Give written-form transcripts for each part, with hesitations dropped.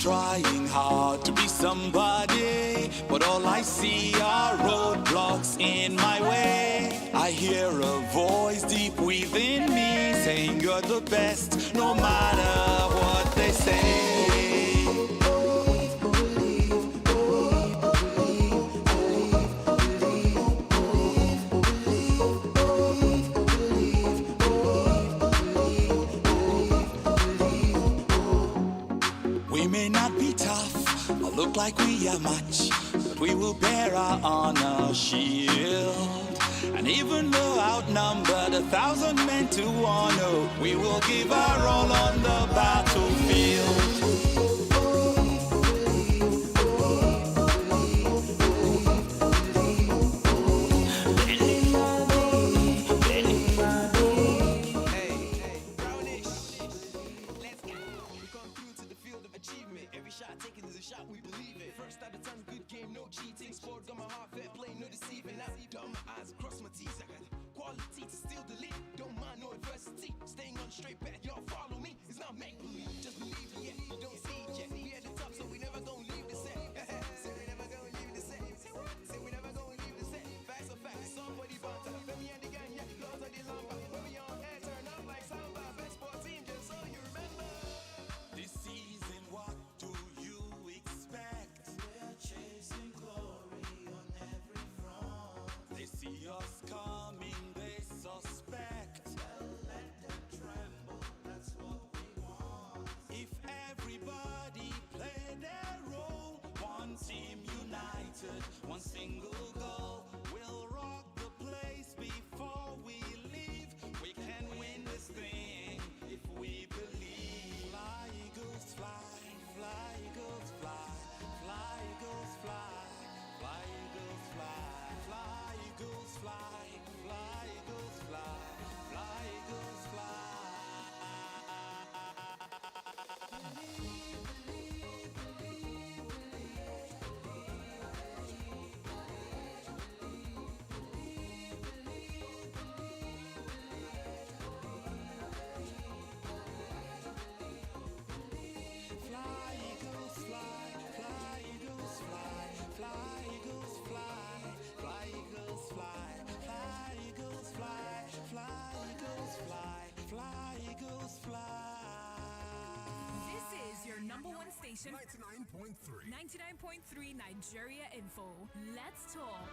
trying hard to be somebody, but all I see are roadblocks in my way. I hear a voice deep within me saying you're the best, no matter what they say. We may not be tough or look like we are much, but we will bear our honor shield. And even though outnumbered 1,000 men to 1, we will give our all on the battlefield. One single goal will rock the place before we leave. We can win this thing if we believe. Fly, eagles, fly, fly, eagles, fly, fly, eagles, fly, fly, eagles, fly, fly, eagles, fly, fly, eagles, fly, fly, eagles, fly. Number one station, 99.3 Nigeria Info. Let's talk.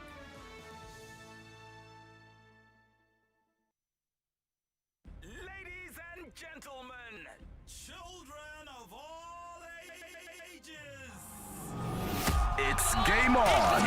Ladies and gentlemen, children of all ages, it's game on.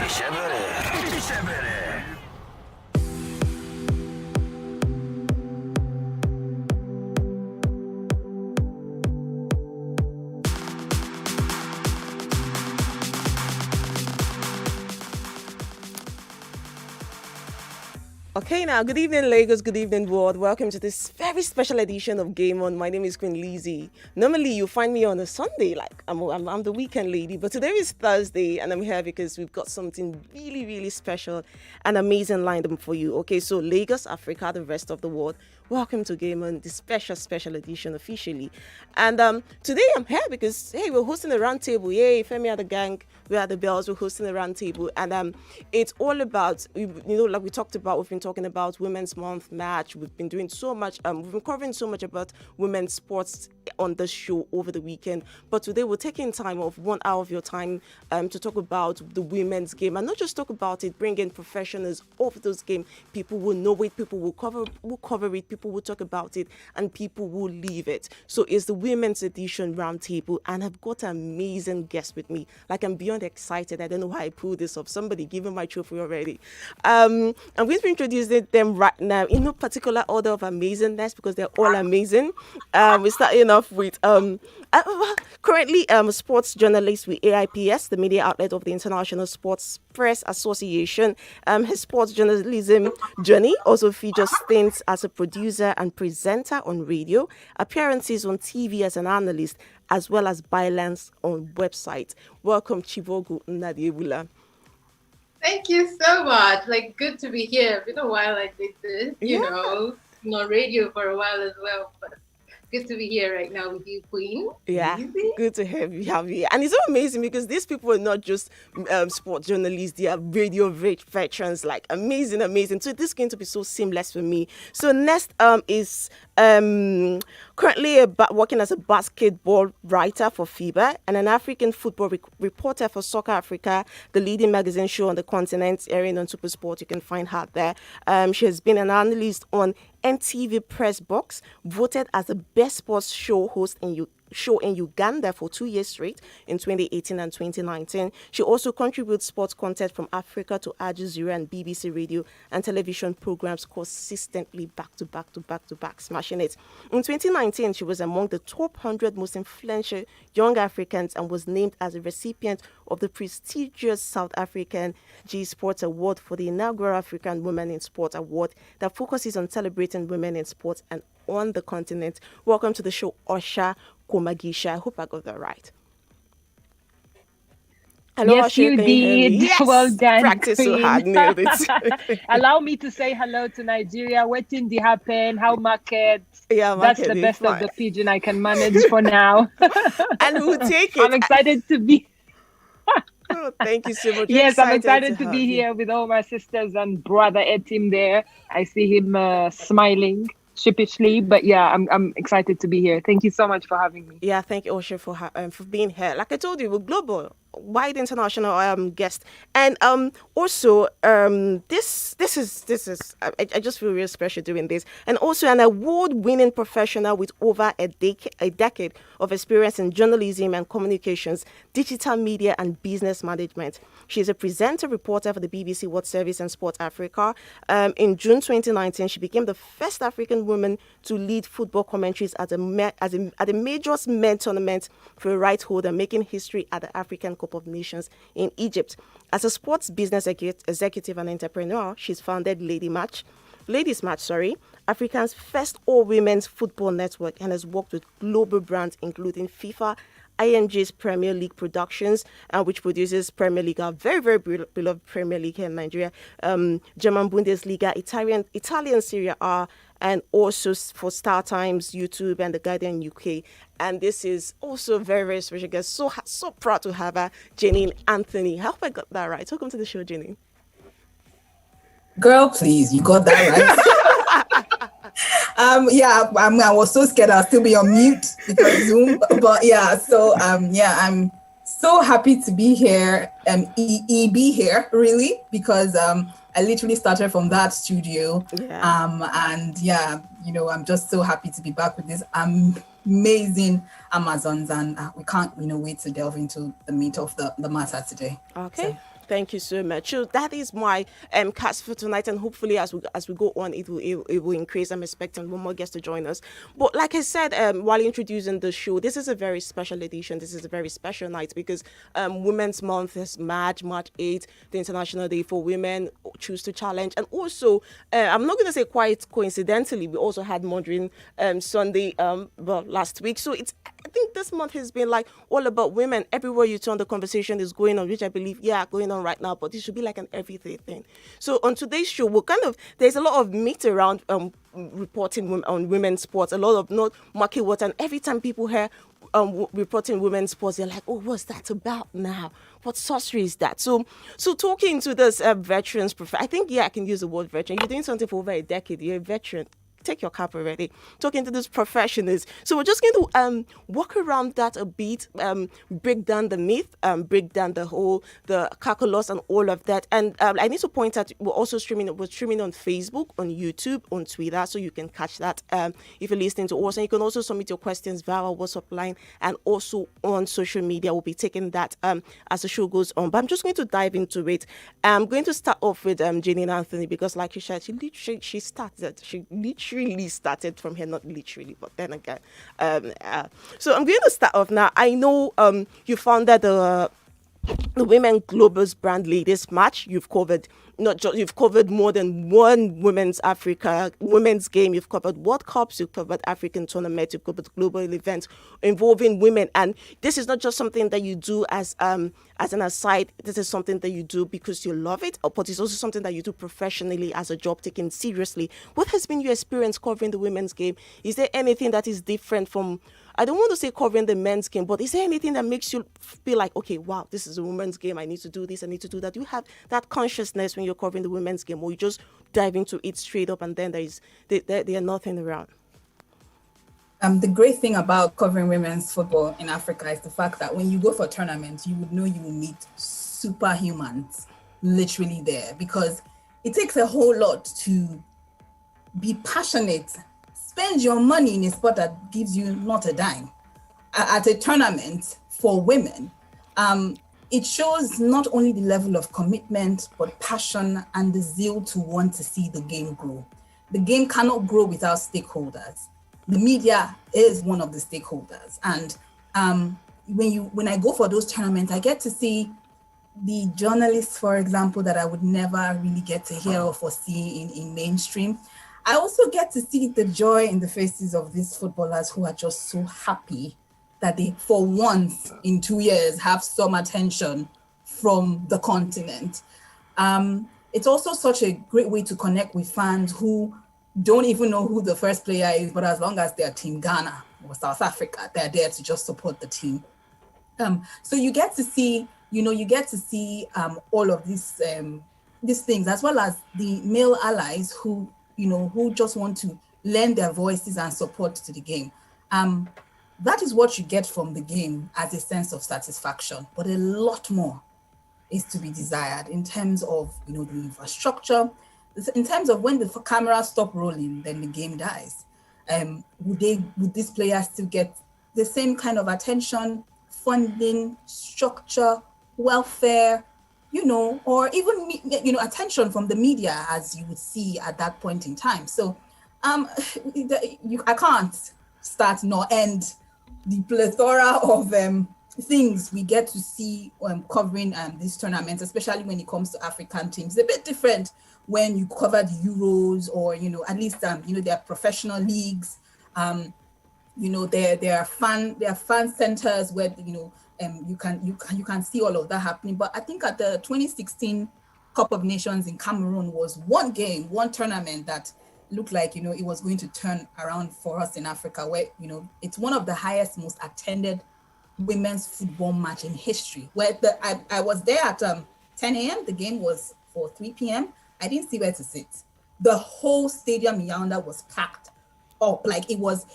Okay, now, good evening, Lagos. Good evening, world. Welcome to this very special edition of Game On. My name is Queen Lizzy. Normally, you find me on a Sunday, like I'm the weekend lady. But today is Thursday, and I'm here because we've got something really, really special and amazing lined up for you. Okay, so Lagos, Africa, the rest of the world. Welcome to Game On, the special edition officially. And today I'm here because, hey, we're hosting a roundtable. Yay, Femi and the gang, we are the Bells, we're hosting a roundtable. And it's all about, like we talked about, we've been talking about Women's Month match. We've been doing so much, we've been covering so much about women's sports on the show over the weekend. But today we're taking time off, 1 hour of your time to talk about the women's game. And not just talk about it, bring in professionals of those games. People will know it, people will cover it, people will talk about it, and people will leave it. So it's the women's edition roundtable, and I've got an amazing guest with me. Like, I'm beyond excited. I don't know how I pulled this off. Somebody give me my trophy already. I'm going to introduce them right now in no particular order of amazingness because they're all amazing. We're starting off with currently a sports journalist with AIPS, the media outlet of the International Sports Press Association. His sports journalism journey also features stints as a producer and presenter on radio, appearances on TV as an analyst, as well as bylines on websites. Welcome, Chibuogwu, Nnadiegbulam. Thank you so much. Like, good to be here. It's been a while I did this, you know, on radio for a while as well. But good to be here right now with you, Queen. Yeah, Easy. good to have you. And it's so amazing because these people are not just sport journalists; they are radio veterans. Like amazing, amazing. So this is going to be so seamless for me. So next is currently working as a basketball writer for FIBA and an African football reporter for Soccer Africa, the leading magazine show on the continent, airing on SuperSport. You can find her there. She has been an analyst on NTV Press Box, voted as the best sports show host in Uganda for 2 years straight in 2018 and 2019. She also contributes sports content from Africa to Al Jazeera and BBC radio and television programs consistently back to back, smashing it. In 2019, she was among the top 100 most influential young Africans and was named as a recipient of the prestigious South African G Sports Award for the inaugural African Women in Sport Award that focuses on celebrating women in sports and on the continent. Welcome to the show, Usher Komugisha. I hope I got that right. Hello, Yes, Usher, you can you hear me? did. Yes. Well done, Practice so Queen. hard, nailed it. Allow me to say hello to Nigeria. What in the happen? How market? Yeah, That's market the is best fine. of the pigeon I can manage for now. And we'll take it. I'm excited to be. Oh, thank you so much. Yes, I'm excited to have be you. here with all my sisters and brother Etim there. I see him smiling sheepishly, but yeah, I'm excited to be here. Thank you so much for having me. Yeah, thank you, Osher, for being here. Like I told you, we're global, wide international guest, and also this is I just feel real special doing this, and also an award-winning professional with over a decade of experience in journalism and communications, digital media, and business management. She is a presenter reporter for the BBC World Service and Sport Africa. In June 2019, she became the first African woman to lead football commentaries at a major men tournament for a right holder, making history at the African Cup of Nations in Egypt. As a sports business executive and entrepreneur, she's founded Ladies Match, Africa's first all-women's football network, and has worked with global brands including FIFA, IMG's Premier League Productions, which produces Premier League, our very, very beloved Premier League here in Nigeria, German Bundesliga, Italian Serie A, and also for Star Times, YouTube, and The Guardian UK. And this is also a very, very special guest. So proud to have her, Janine Anthony. I hope I got that right. Welcome to the show, Janine. Girl, please, you got that right. I was so scared I'll still be on mute because Zoom. But I'm so happy to be here and be here really because I literally started from that studio. Yeah. I'm just so happy to be back with this amazing Amazons, and we can't wait to delve into the meat of the matter today. Okay. So. Thank you so much. So that is my cast for tonight, and hopefully as we go on, it will increase. I'm expecting one more guest to join us. But like I said, while introducing the show, this is a very special edition. This is a very special night because Women's Month is March 8th, the International Day for Women Choose to Challenge, and also I'm not going to say quite coincidentally, we also had Modern Sunday last week. So I think this month has been like all about women. Everywhere you turn, the conversation is going on, which I believe, going on right now, but it should be like an everyday thing. So on today's show, there's a lot of myth around reporting on women's sports, a lot of not market words, and every time people hear reporting women's sports, they're like, oh, what's that about now? What sorcery is that? So talking to this veterans, I think, I can use the word veteran. You're doing something for over a decade. You're a veteran. Take your cap already. Talking to these professionals. So we're just going to walk around that a bit, break down the myth, break down the calculus and all of that. And I need to point out we're streaming on Facebook, on YouTube, on Twitter, so you can catch that if you're listening to us. And you can also submit your questions via our WhatsApp line and also on social media. We'll be taking that as the show goes on. But I'm just going to dive into it. I'm going to start off with Janine Anthony because, like you said, she literally started from here, not literally, but then again. So I'm going to start off now. I know you founded the Women Global's brand Ladies Match. You've covered not just, you've covered more than one women's game. You've covered World Cups, you've covered African tournaments, you've covered global events involving women. And this is not just something that you do as an aside. This is something that you do because you love it, but it's also something that you do professionally as a job, taken seriously. What has been your experience covering the women's game? Is there anything that is different from, I don't want to say covering the men's game, but is there anything that makes you feel like, okay, wow, this is a women's game, I need to do this, I need to do that? Do you have that consciousness when you're covering the women's game, or you just dive into it straight up and then there are nothing around? The great thing about covering women's football in Africa is the fact that when you go for tournaments, you would know you will meet superhumans literally there, because it takes a whole lot to be passionate, spend your money in a sport that gives you not a dime. At a tournament for women, it shows not only the level of commitment, but passion and the zeal to want to see the game grow. The game cannot grow without stakeholders. The media is one of the stakeholders. And when I go for those tournaments, I get to see the journalists, for example, that I would never really get to hear or foresee in mainstream. I also get to see the joy in the faces of these footballers who are just so happy that they, for once in 2 years, have some attention from the continent. It's also such a great way to connect with fans who don't even know who the first player is, but as long as they're Team Ghana or South Africa, they're there to just support the team. So you get to see, all of these things, as well as the male allies who just want to lend their voices and support to the game. That is what you get from the game as a sense of satisfaction, but a lot more is to be desired in terms of, the infrastructure, in terms of when the cameras stop rolling, then the game dies. Would these players still get the same kind of attention, funding, structure, welfare, or even, attention from the media, as you would see at that point in time. So I can't start nor end the plethora of things we get to see covering these tournaments, especially when it comes to African teams. It's a bit different when you cover the Euros or, at least, there are professional leagues. There are fan centers where, you can see all of that happening. But I think at the 2016 Cup of Nations in Cameroon was one tournament that looked like, it was going to turn around for us in Africa, where, it's one of the highest, most attended women's football match in history, where I was there at 10 a.m. The game was for 3 p.m. I didn't see where to sit. The whole stadium in Yaoundé was packed up, like it was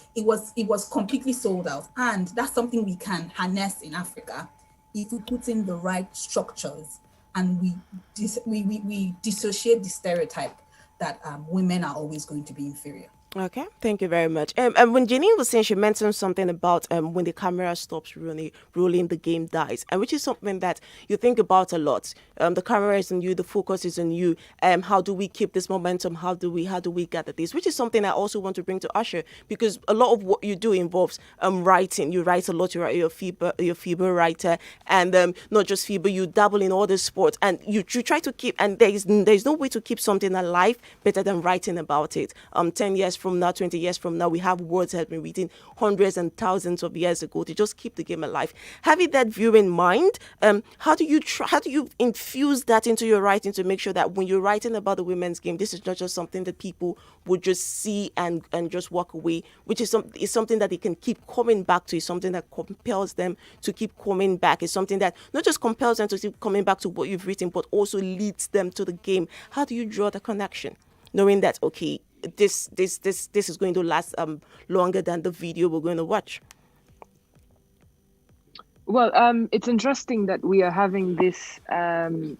completely sold out. And that's something we can harness in Africa if we put in the right structures and we dissociate the stereotype that women are always going to be inferior. Okay, thank you very much. And when Janine was saying, she mentioned something about when the camera stops rolling, the game dies, and which is something that you think about a lot. The camera is on you, the focus is on you. How do we keep this momentum? How do we gather this? Which is something I also want to bring to Usher, because a lot of what you do involves writing. You write a lot. You're a FIBA writer, and not just FIBA. You dabble in other sports, and you try to keep. And there's no way to keep something alive better than writing about it. 10 years from now, 20 years from now, we have words that have been written hundreds and thousands of years ago to just keep the game alive. Having that view in mind, how do you infuse that into your writing to make sure that when you're writing about the women's game, this is not just something that people would just see and just walk away, which is something that they can keep coming back to, is something that compels them to keep coming back, is something that not just compels them to keep coming back to what you've written, but also leads them to the game. How do you draw the connection, knowing that, okay, this is going to last longer than the video we're going to watch? Well, it's interesting that we are having this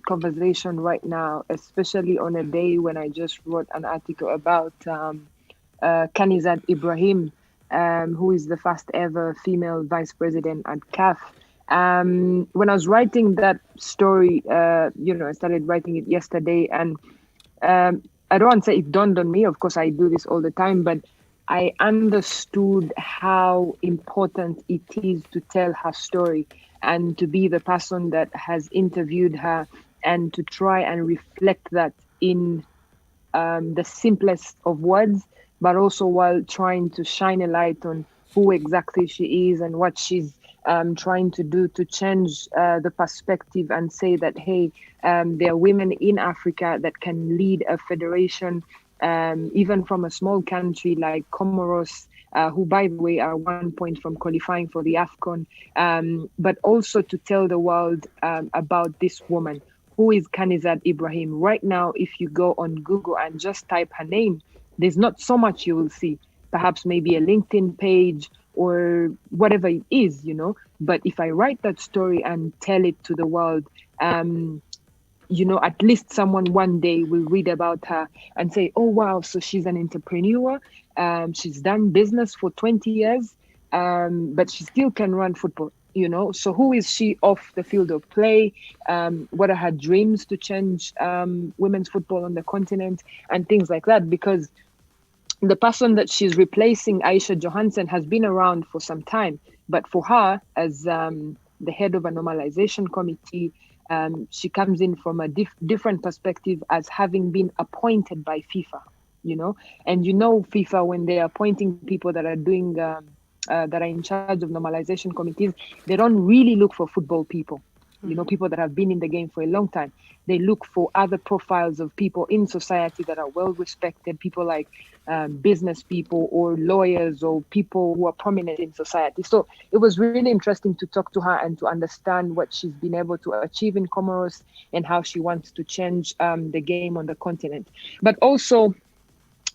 conversation right now, especially on a day when I just wrote an article about Kanizat Ibrahim, who is the first ever female vice president at CAF. When I was writing that story, I started writing it yesterday, and I don't want to say it dawned on me. Of course, I do this all the time, but I understood how important it is to tell her story and to be the person that has interviewed her and to try and reflect that in the simplest of words, but also while trying to shine a light on who exactly she is and what she's trying to do to change the perspective and say that, hey, there are women in Africa that can lead a federation, even from a small country like Comoros, who, by the way, are 1 point from qualifying for the AFCON, but also to tell the world about this woman. Who is Kanizat Ibrahim? Right now, if you go on Google and just type her name, there's not so much you will see. Perhaps maybe a LinkedIn page or whatever it is, But if I write that story and tell it to the world, at least someone one day will read about her and say, oh, wow, so she's an entrepreneur. She's done business for 20 years, but she still can run football. So who is she off the field of play? What are her dreams to change women's football on the continent and things like that? Because the person that she's replacing, Aisha Johansson, has been around for some time. But for her, as the head of a normalization committee, she comes in from a different perspective as having been appointed by FIFA, And FIFA, when they're appointing people that are doing that are in charge of normalization committees, they don't really look for football people, people that have been in the game for a long time. They look for other profiles of people in society that are well respected, people like business people or lawyers or people who are prominent in society. So it was really interesting to talk to her and to understand what she's been able to achieve in Comoros and how she wants to change the game on the continent. But also,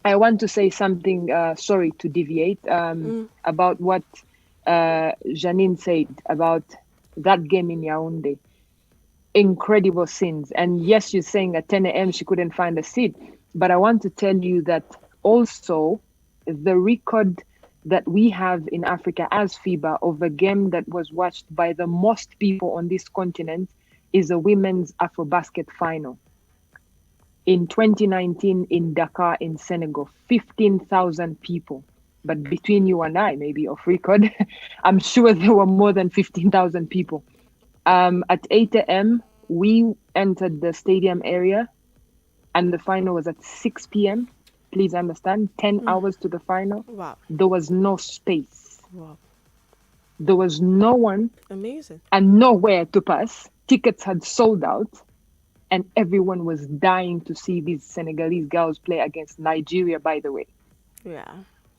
I want to say something, sorry to deviate, about what Janine said about that game in Yaoundé. Incredible scenes. And yes, you're saying at 10 a.m. she couldn't find a seat. But I want to tell you that also the record that we have in Africa as FIBA of a game that was watched by the most people on this continent is a women's Afrobasket final. In 2019 in Dakar in Senegal, 15,000 people. But between you and I, maybe off record, I'm sure there were more than 15,000 people. At 8 a.m., we entered the stadium area and the final was at 6 p.m. Please understand, 10 hours to the final. Wow. There was no space. Wow. There was no one. Amazing. And nowhere to pass. Tickets had sold out. And everyone was dying to see these Senegalese girls play against Nigeria, by the way. Yeah.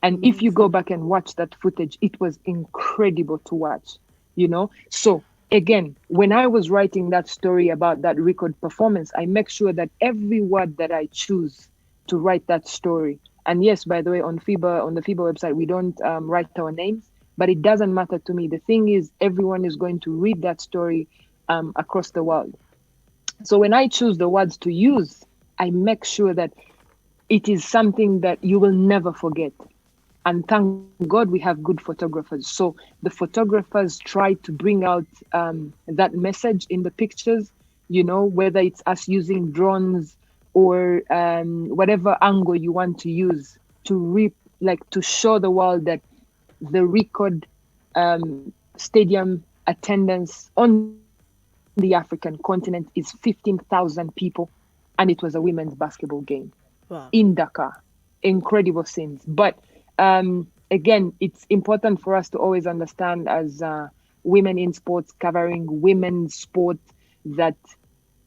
And if you go back and watch that footage, it was incredible to watch, So again, when I was writing that story about that record performance, I make sure that every word that I choose to write that story, and yes, by the way, on the FIBA website, we don't write our names, but it doesn't matter to me. The thing is, everyone is going to read that story across the world. So when I choose the words to use, I make sure that it is something that you will never forget. And thank God we have good photographers. So the photographers try to bring out that message in the pictures, whether it's us using drones or whatever angle you want to use to show the world that the record stadium attendance on the African continent is 15,000 people, and it was a women's basketball game. Wow. In Dakar. Incredible scenes. But again, it's important for us to always understand as women in sports, covering women's sport, that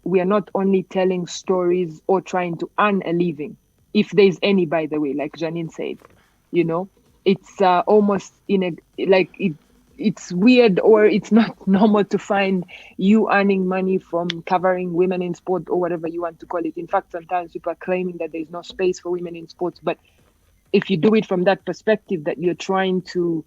we are not only telling stories or trying to earn a living, if there's any, by the way, like Janine said, it's almost it's weird, or it's not normal to find you earning money from covering women in sport or whatever you want to call it. In fact, sometimes people are claiming that there's no space for women in sports. But if you do it from that perspective, that you're trying to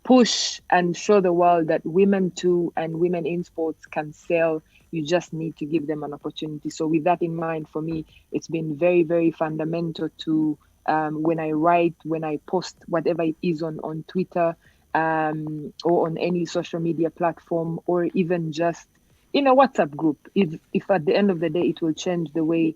push and show the world that women too and women in sports can sell, you just need to give them an opportunity. So with that in mind, for me, it's been very, very fundamental to when I write, when I post, whatever it is on Twitter or on any social media platform, or even just in a WhatsApp group, if at the end of the day it will change the way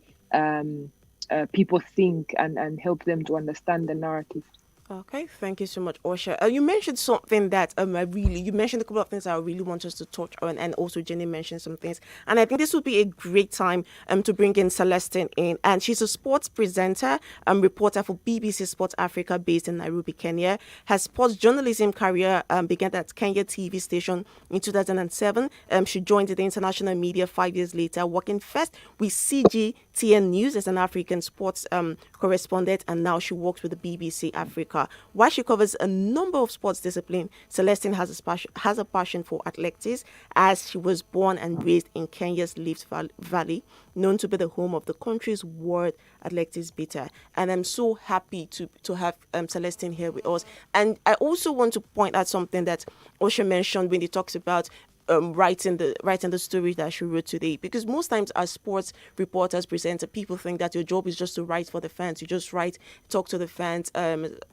people think and help them to understand the narrative. Okay, thank you so much, Osha. You mentioned something that you mentioned a couple of things I really want us to touch on, and also Jenny mentioned some things, and I think this would be a great time to bring in Celestine in, and she's a sports presenter reporter for BBC Sports Africa, based in Nairobi, Kenya. Her sports journalism career began at Kenya TV station in 2007. She joined the international media 5 years later, working first with CGTN News as an African sports correspondent, and now she works with the BBC Africa. While she covers a number of sports disciplines, Celestine has a passion for athletics, as she was born and raised in Kenya's Rift Valley, known to be the home of the country's world athletics beater. And I'm so happy to have Celestine here with us. And I also want to point out something that Osha mentioned when he talks about writing the story that she wrote today, because most times as sports reporters, presenter, people think that your job is just to write for the fans. You just write, talk to the fans,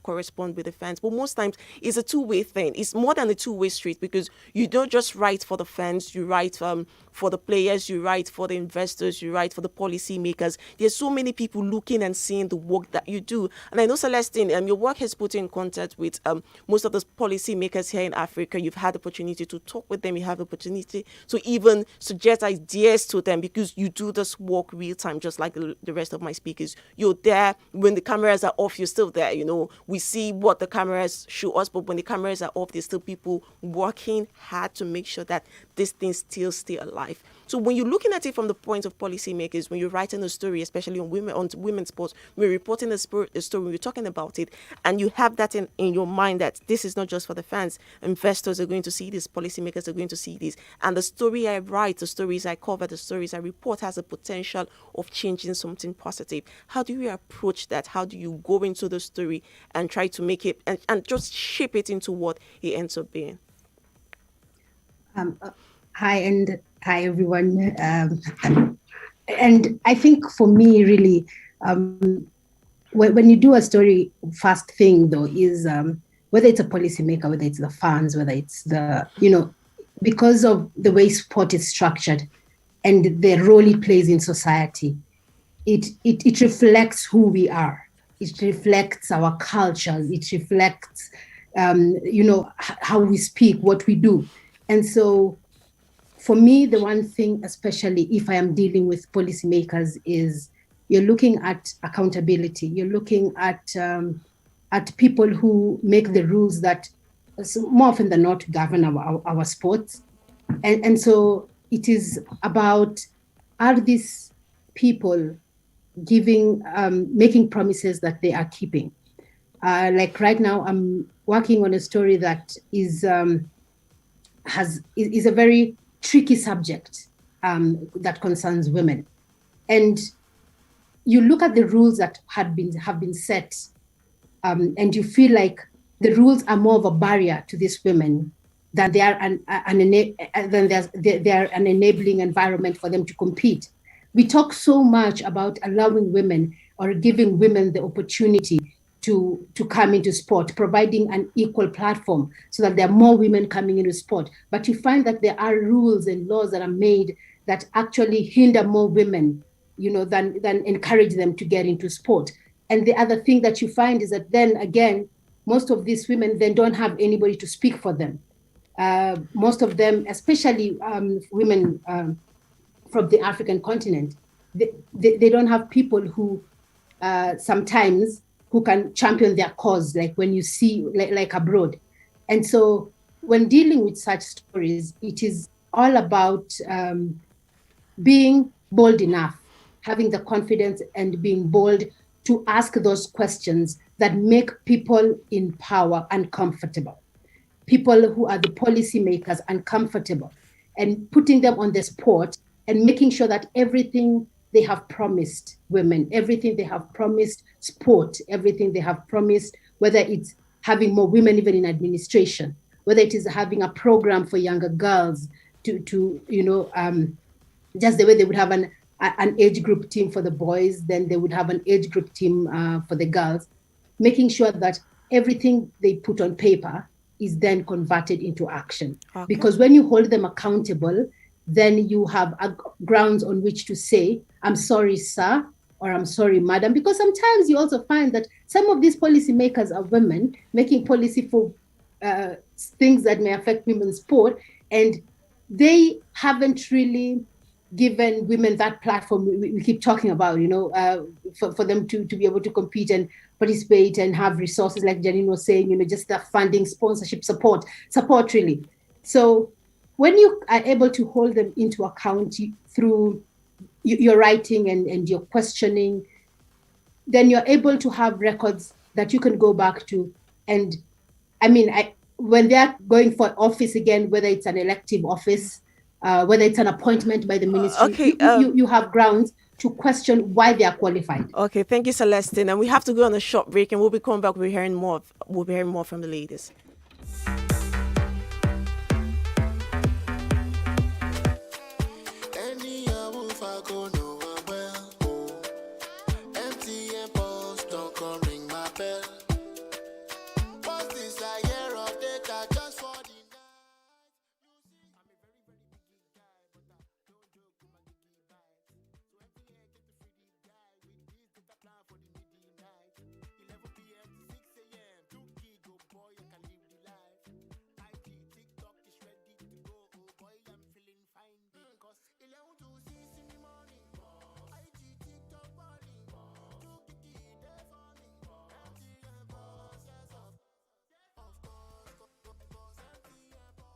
correspond with the fans, but most times it's a two-way thing. It's more than a two-way street, because you don't just write for the fans. You write for the players, you write for the investors, you write for the policy makers. There's so many people looking and seeing the work that you do. And I know, Celestine, your work has put you in contact with most of the policy makers here in Africa. You've had the opportunity to talk with them. You have the opportunity to even suggest ideas to them, because you do this work real time, just like the rest of my speakers. You're there when the cameras are off. You're still there. We see what the cameras show us, but when the cameras are off, there's still people working hard to make sure that these things still stay alive. So when you're looking at it from the point of policymakers, when you're writing a story, especially on women's sports, when you're reporting a story, when you're talking about it, and you have that in your mind that this is not just for the fans, investors are going to see this, policymakers are going to see this, and the story I write, the stories I cover, the stories I report has a potential of changing something positive. How do you approach that? How do you go into the story and try to make it and just shape it into what it ends up being? Hi everyone. And I think for me, really, when you do a story, first thing though is whether it's a policymaker, whether it's the fans, whether it's because of the way sport is structured and the role it plays in society, it reflects who we are. It reflects our cultures. It reflects, how we speak, what we do. And so for me, the one thing, especially if I am dealing with policymakers, is you're looking at accountability. You're looking at people who make the rules that more often than not govern our sports. And so it is about, are these people making promises that they are keeping? Like right now, I'm working on a story that is a very tricky subject that concerns women. And you look at the rules that have been set, and you feel like the rules are more of a barrier to these women than they are an enabling environment for them to compete. We talk so much about allowing women or giving women the opportunity to come into sport, providing an equal platform so that there are more women coming into sport. But you find that there are rules and laws that are made that actually hinder more women, than encourage them to get into sport. And the other thing that you find is that then again, most of these women then don't have anybody to speak for them. Most of them, especially women from the African continent, they don't have people who sometimes who can champion their cause, like when you see, like abroad. And so when dealing with such stories, it is all about being bold enough, having the confidence and being bold to ask those questions that make people in power uncomfortable, people who are the policymakers uncomfortable, and putting them on the spot and making sure that everything they have promised women, everything they have promised sport, everything they have promised, whether it's having more women even in administration, whether it is having a program for younger girls to just the way they would have an age group team for the boys, then they would have an age group team for the girls, making sure that everything they put on paper is then converted into action. Okay. Because when you hold them accountable, then you have grounds on which to say, I'm sorry, sir, or I'm sorry, madam. Because sometimes you also find that some of these policymakers are women making policy for things that may affect women's sport, and they haven't really given women that platform we keep talking about, for them to be able to compete and participate and have resources, like Janine was saying, just the funding, sponsorship, support really. So when you are able to hold them into account through your writing and your questioning, then you're able to have records that you can go back to. And when they're going for office again, whether it's an elective office, whether it's an appointment by the ministry, you have grounds to question why they are qualified. Okay, thank you, Celestine. And we have to go on a short break, and we'll be coming back. We'll be hearing more from the ladies.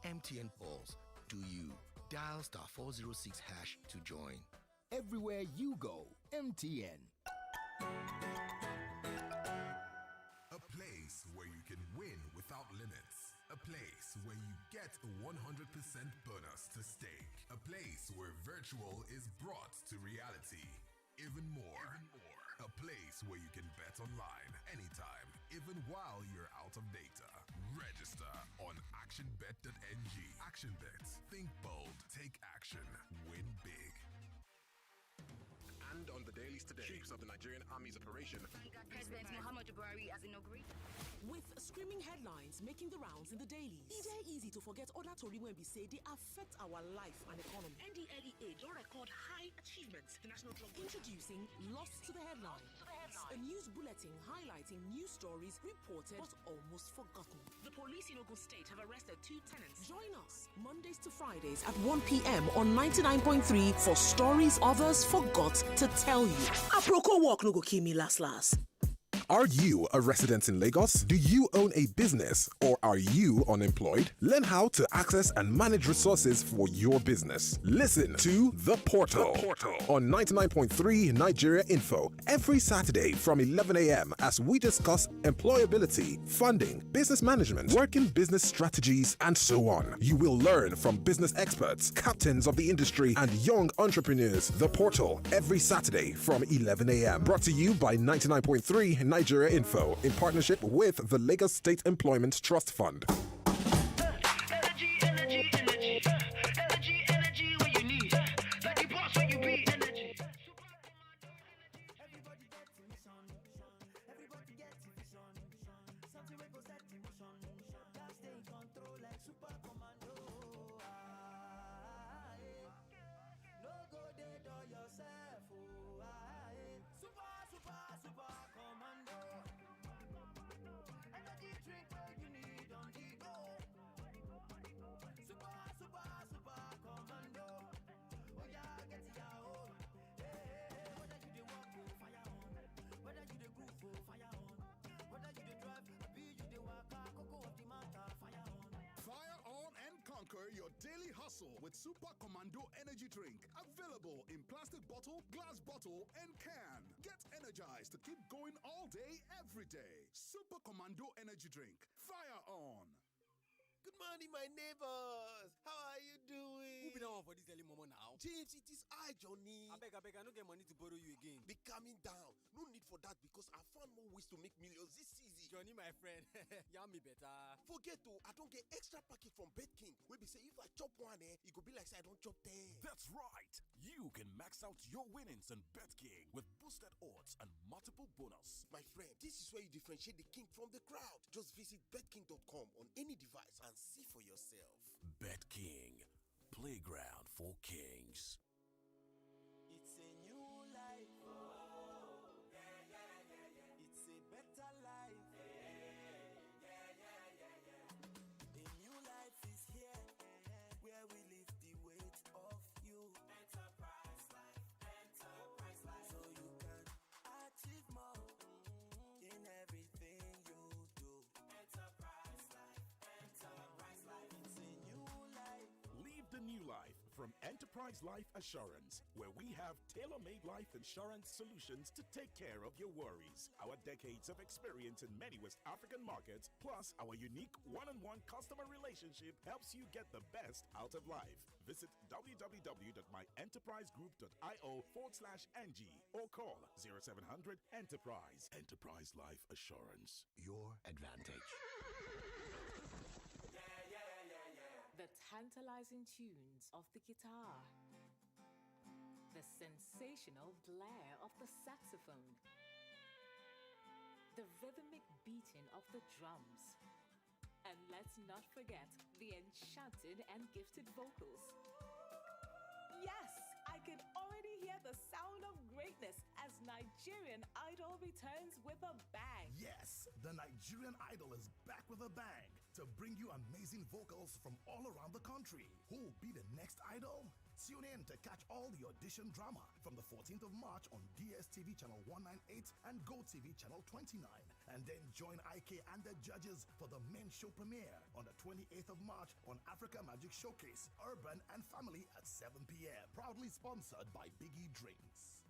MTN Pulse. Do you dial *406# to join? Everywhere you go, MTN. A place where you can win without limits. A place where you get a 100% bonus to stake. A place where virtual is brought to reality. Even more. A place where you can bet online anytime, even while you're out of data. Register on actionbet.ng. ActionBet. Think bold. Take action. Win big. And on the dailies today, chiefs of the Nigerian Army's operation. President Muhammadu Buhari has inaugurated. With screaming headlines making the rounds in the dailies, it's easy to forget other tori when we say they affect our life and economy. NDLEA don't record high achievements. The National Drug Introducing Lost to the Headline. A news bulletin highlighting news stories reported but almost forgotten. The police in Ogun State have arrested 2 tenants. Join us Mondays to Fridays at 1 p.m. on 99.3 for stories others forgot to tell you. Aproko walk no go kill me last. Are you a resident in Lagos? Do you own a business or are you unemployed? Learn how to access and manage resources for your business. Listen to The Portal, on 99.3 Nigeria Info every Saturday from 11 a.m. as we discuss employability, funding, business management, working business strategies, and so on. You will learn from business experts, captains of the industry, and young entrepreneurs. The Portal every Saturday from 11 a.m. Brought to you by 99.3 Nigeria Info in partnership with the Lagos State Employment Trust Fund. Your daily hustle with Super Commando Energy Drink. Available in plastic bottle, glass bottle, and can. Get energized to keep going all day, every day. Super Commando Energy Drink. Fire on! Good morning, my neighbors. How are you doing? Who be down for this early moment now? James, it is I, Johnny. I beg, I don't get money to borrow you again. Be calming down. No need for that because I found more ways to make millions this season. Johnny, my friend, yarn me better. Forget to, I don't get extra packet from Bet King. We be say if I chop one, it could be like say I don't chop 10. That's right. You can max out your winnings on Bet King with boosted odds and multiple bonus. My friend, this is where you differentiate the king from the crowd. Just visit betking.com on any device and see for yourself. Bet King, playground for kings. It's a new life. Oh, yeah. It's a better Enterprise Life Assurance, where we have tailor-made life insurance solutions to take care of your worries. Our decades of experience in many West African markets, plus our unique one-on-one customer relationship, helps you get the best out of life. Visit www.myenterprisegroup.io/NG or call 0700 Enterprise. Enterprise Life Assurance. Your advantage. The tantalizing tunes of the guitar, the sensational blare of the saxophone, the rhythmic beating of the drums, and let's not forget the enchanted and gifted vocals. Yes, I can already hear the sound of greatness as Nigerian Idol returns with a bang. Yes, the Nigerian Idol is back with a bang to bring you amazing vocals from all around the country. Who will be the next idol? Tune in to catch all the audition drama from the 14th of March on DSTV channel 198 and GoTV channel 29. And then join IK and the judges for the main show premiere on the 28th of March on Africa Magic Showcase, Urban and Family at 7 p.m. Proudly sponsored by Biggie Drinks.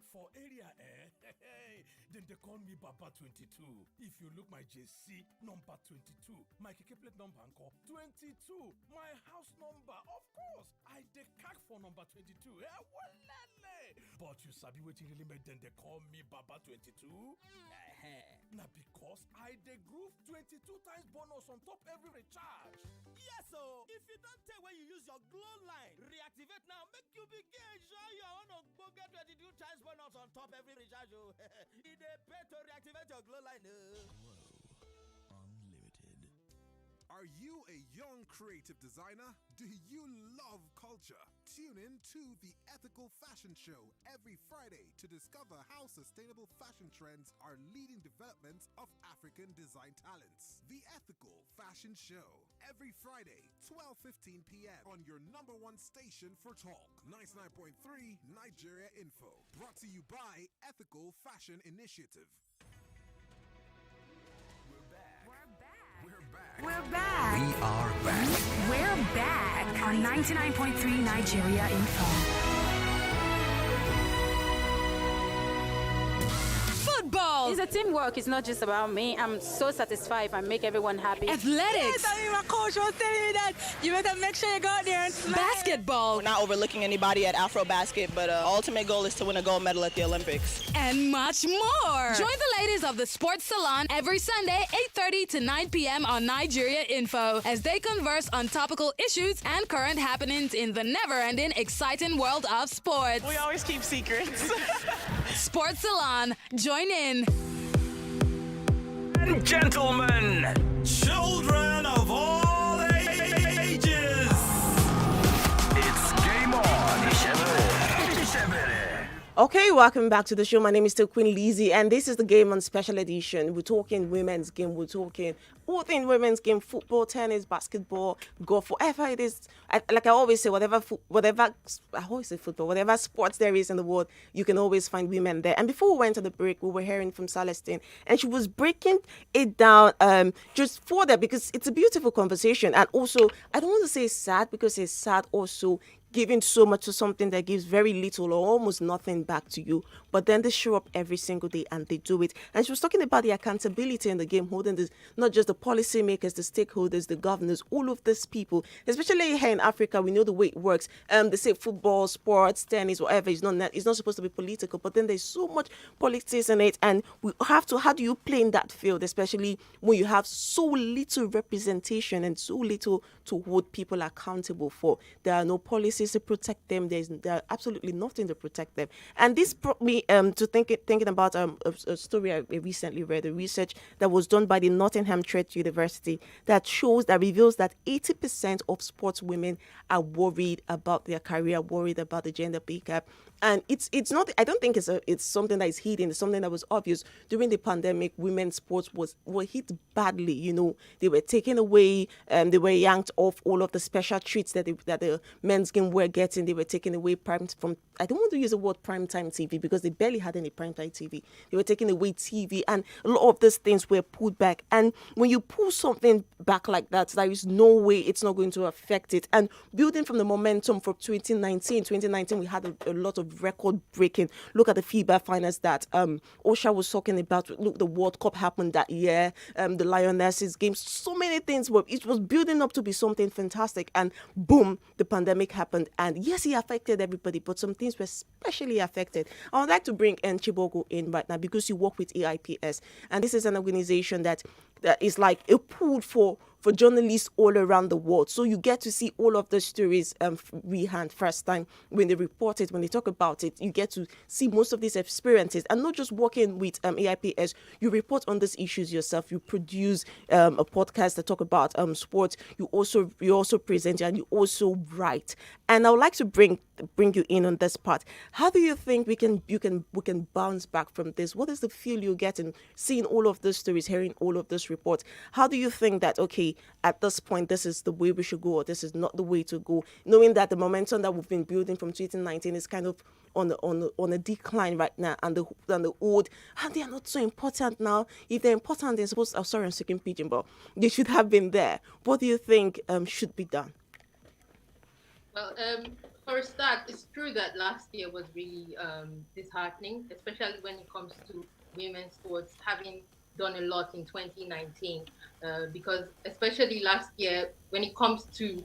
For area, then they call me Baba 22. If you look my JC, number 22. My keke plate number encore 22. My house number, of course. I decack for number 22. But you sabi wetin really make them they call me Baba 22? Now because I dey groove 22 times bonus on top every recharge. Yes, so if you don't take when you use your glow line, reactivate now, make you begin enjoy your own Ogboge 22 times bonus on top every recharge. It dey pay to reactivate your glow line. Unlimited. Are you a young creative designer? Do you love culture? Tune in to the Ethical Fashion Show every Friday to discover how sustainable fashion trends are leading development of African design talents. The Ethical Fashion Show every Friday, 12:15 p.m. on your number one station for talk, 99.3 Nigeria Info. Brought to you by Ethical Fashion Initiative. We're back. We are back. We're back on 99.3 Nigeria Info. Football. It's a teamwork. It's not just about me. I'm so satisfied if I make everyone happy. Athletics. My coach was telling me that you better make sure you go out there and smile. Basketball. We're not overlooking anybody at Afro Basket, but ultimate goal is to win a gold medal at the Olympics. And much more. Join the ladies of the Sports Salon every Sunday, 8:30 to 9 p.m. on Nigeria Info as they converse on topical issues and current happenings in the never-ending, exciting world of sports. We always keep secrets. Sports Salon. Join in. And gentlemen, children of all ages, it's game on. Okay, welcome back to the show. My name is still Queen Lizzy, and this is the Game On Special Edition. We're talking women's game. We're talking all things women's game: football, tennis, basketball, golf, whatever it is. Like I always say, whatever sports there is in the world, you can always find women there. And before we went to the break, we were hearing from Celestine, and she was breaking it down just for that because it's a beautiful conversation. And also, I don't want to say sad because it's sad also giving so much to something that gives very little or almost nothing back to you, but then they show up every single day and they do it. And she was talking about the accountability in the game, holding this, not just the policymakers, the stakeholders, the governors, all of these people, especially here in Africa. We know the way it works. They say football, sports, tennis, whatever, it's not supposed to be political, but then there's so much politics in it, and we have to, how do you play in that field, especially when you have so little representation and so little to hold people accountable for? There are no policies to protect them. There are absolutely nothing to protect them. And this brought me to thinking about a story I recently read, a research that was done by the Nottingham Trent University that reveals that 80% of sports women are worried about their career, worried about the gender pay gap. And it's not, I don't think it's something that is hidden. It's something that was obvious. During the pandemic, women's sports were hit badly. You know, they were taken away, they were yanked off all of the special treats that the men's game them were taking away I don't want to use the word primetime TV because they barely had any primetime TV. They were taking away TV, and a lot of these things were pulled back. And when you pull something back like that, there is no way it's not going to affect it. And building from the momentum from 2019, we had a lot of record breaking. Look at the FIBA finals that Usher was talking about. Look, the World Cup happened that year. The Lionesses games, so many things it was building up to be something fantastic, and boom, the pandemic happened. And yes, it affected everybody, but some things were especially affected. I would like to bring Chibuogwu in right now because you work with AIPS, and this is an organization that is like a pool for journalists all around the world. So you get to see all of the stories first time when they report it, when they talk about it. You get to see most of these experiences, and not just working with AIPS. You report on these issues yourself. You produce a podcast that talk about sports. You also present and you also write. And I would like to bring you in on this part. How do you think we can bounce back from this? What is the feel you get in seeing all of these stories, hearing all of this reports? How do you think that, okay, at this point, this is the way we should go, or this is not the way to go, knowing that the momentum that we've been building from 2019 is kind of on a decline right now, and the old, and they are not so important now. If they're important, they're supposed to, sorry, I'm speaking pidgin, but they should have been there. What do you think should be done? Well, for a start, it's true that last year was really disheartening, especially when it comes to women's sports, having done a lot in 2019, because especially last year, when it comes to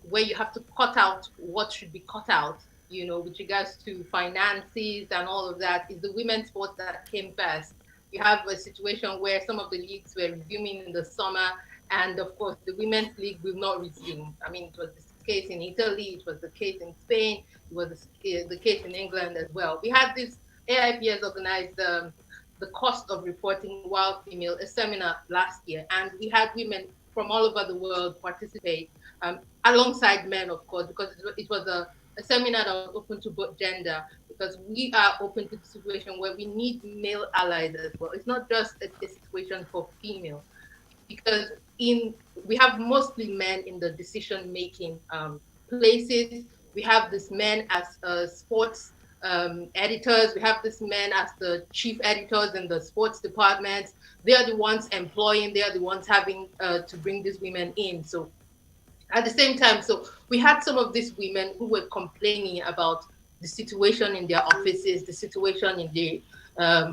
where you have to cut out what should be cut out, with regards to finances and all of that, is the women's sports that came first. You have a situation where some of the leagues were resuming in the summer, and of course, the women's league will not resume. I mean, it was the case in Italy, it was the case in Spain, it was the case in England as well. We had this AIPS organized the cost of reporting wild female, a seminar last year, and we had women from all over the world participate, alongside men, of course, because it was a seminar that was open to both gender, because we are open to the situation where we need male allies as well. It's not just a situation for female, because we have mostly men in the decision-making places. We have these men as sports editors. We have these men as the chief editors in the sports departments. They are the ones employing. They are the ones having to bring these women in. So at the same time, so we had some of these women who were complaining about the situation in their offices, the situation in the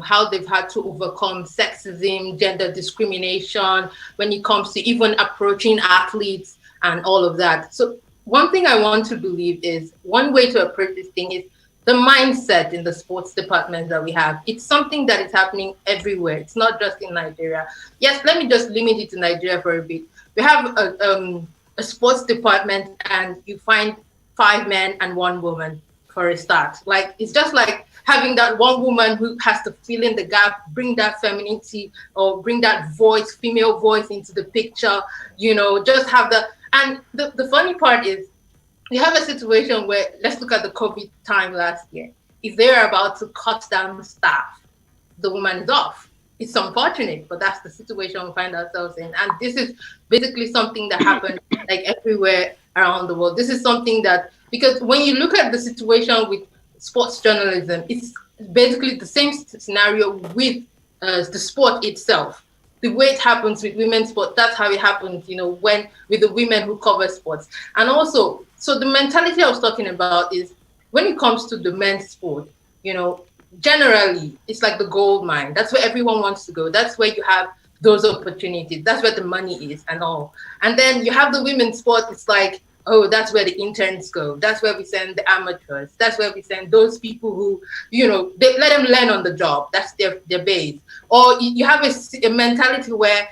how they've had to overcome sexism, gender discrimination, when it comes to even approaching athletes and all of that. So one thing I want to believe is one way to approach this thing is the mindset in the sports department that we have. It's something that is happening everywhere. It's not just in Nigeria. Yes, let me just limit it to Nigeria for a bit. We have a sports department, and you find 5 men and 1 woman for a start. Like, it's just like having that one woman who has to fill in the gap, bring that femininity or bring that voice, female voice into the picture, just have the, and the funny part is we have a situation where, let's look at the COVID time last year. If they're about to cut down staff, the woman is off. It's unfortunate, but that's the situation we find ourselves in. And this is basically something that happened like everywhere around the world. This is something that, because when you look at the situation with sports journalism, it's basically the same scenario with the sport itself. The way it happens with women's sport, that's how it happens, when with the women who cover sports. And also, so the mentality I was talking about is when it comes to the men's sport, generally it's like the gold mine. That's where everyone wants to go. That's where you have those opportunities. That's where the money is and all. And then you have the women's sport. It's like, oh, that's where the interns go. That's where we send the amateurs. That's where we send those people who, they let them learn on the job. That's their base. Or you have a mentality where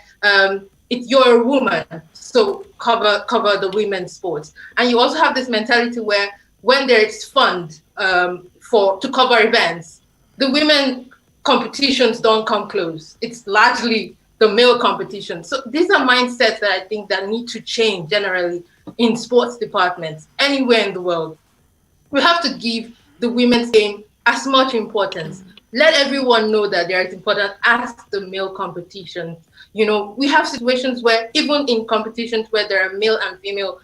if you're a woman, so cover the women's sports. And you also have this mentality where when there is fund to cover events, the women competitions don't come close. It's largely the male competition. So these are mindsets that I think that need to change generally in sports departments anywhere in the world. We have to give the women's game as much importance. Let everyone know that they are as important as the male competitions. We have situations where even in competitions where there are male and female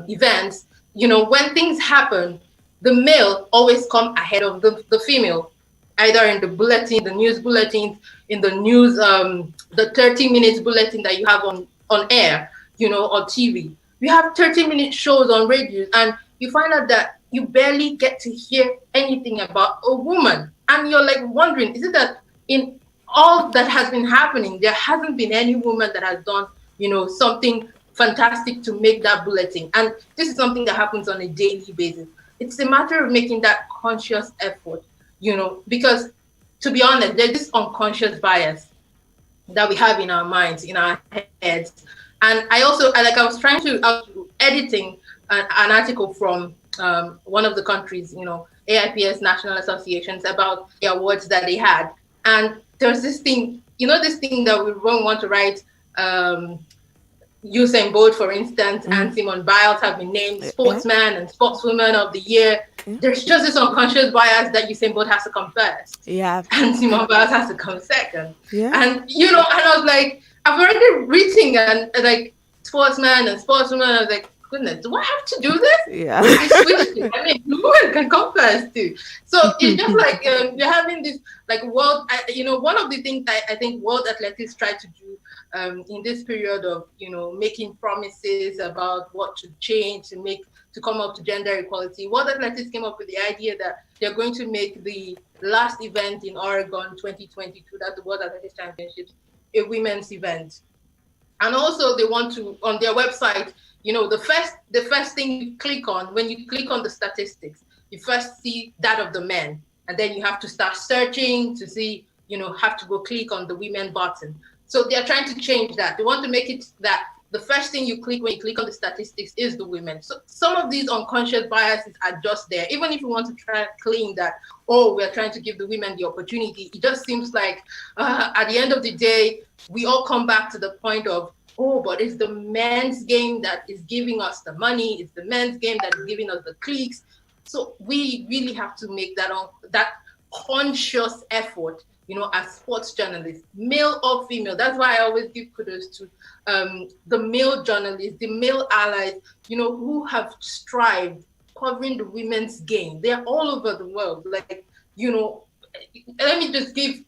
events, when things happen, the male always come ahead of the female, either in the bulletin, the news bulletins, in the news, the 30 minutes bulletin that you have on air, or TV. We have 30-minute shows on radio, and you find out that you barely get to hear anything about a woman. And you're like wondering, is it that in all that has been happening, there hasn't been any woman that has done, something fantastic to make that bulletin? And this is something that happens on a daily basis. It's a matter of making that conscious effort, because to be honest, there's this unconscious bias that we have in our minds, in our heads. And I was editing an article from one of the countries, AIPS National Associations, about the awards that they had. And there's this thing, this thing that we won't want to write, Usain Bolt, for instance, and Simone Biles have been named sportsman and sportswoman of the year. There's just this unconscious bias that Usain Bolt has to come first. Yeah. And Simone Biles has to come second. Yeah. And, and I was like, I've already written and like sportsman and sportswoman. I was like, goodness, do I have to do this? Yeah. I mean, women can come first too. So it's just like you're having this like world. One of the things I think world athletics try to do in this period of making promises about what to change to come up to gender equality. World Athletics came up with the idea that they're going to make the last event in Oregon 2022, that's the World Athletics Championships, a women's event. And also they want to, on their website, the first thing you click on, when you click on the statistics, you first see that of the men. And then you have to start searching to see, have to go click on the women button. So they're trying to change that. They want to make it that the first thing you click when you click on the statistics is the women. So some of these unconscious biases are just there. Even if you want to try to claim that, we're trying to give the women the opportunity, it just seems like at the end of the day, we all come back to the point of, but it's the men's game that is giving us the money. It's the men's game that is giving us the clicks. So we really have to make that conscious effort, as sports journalists, male or female. That's why I always give kudos to the male journalists, the male allies, who have strived covering the women's game. They're all over the world. Like, let me just give,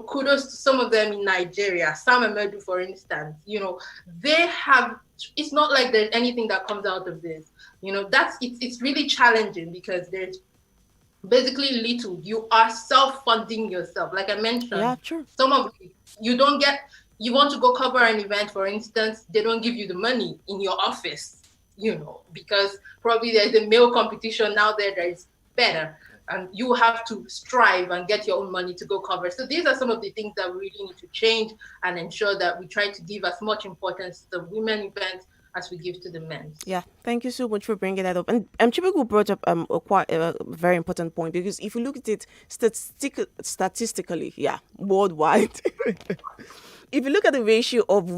kudos to some of them in Nigeria. Sam Emedu, for instance, they have, it's not like there's anything that comes out of this. It's really challenging because there's basically little. You are self-funding yourself. Like I mentioned, yeah, true. Some of you want to go cover an event, for instance, they don't give you the money in your office, because probably there's a male competition now there that is better. And you have to strive and get your own money to go cover. So these are some of the things that we really need to change and ensure that we try to give as much importance to the women events as we give to the men. Yeah, thank you so much for bringing that up. And Chibuogwu brought up a very important point, because if you look at it statistically, worldwide, if you look at the ratio of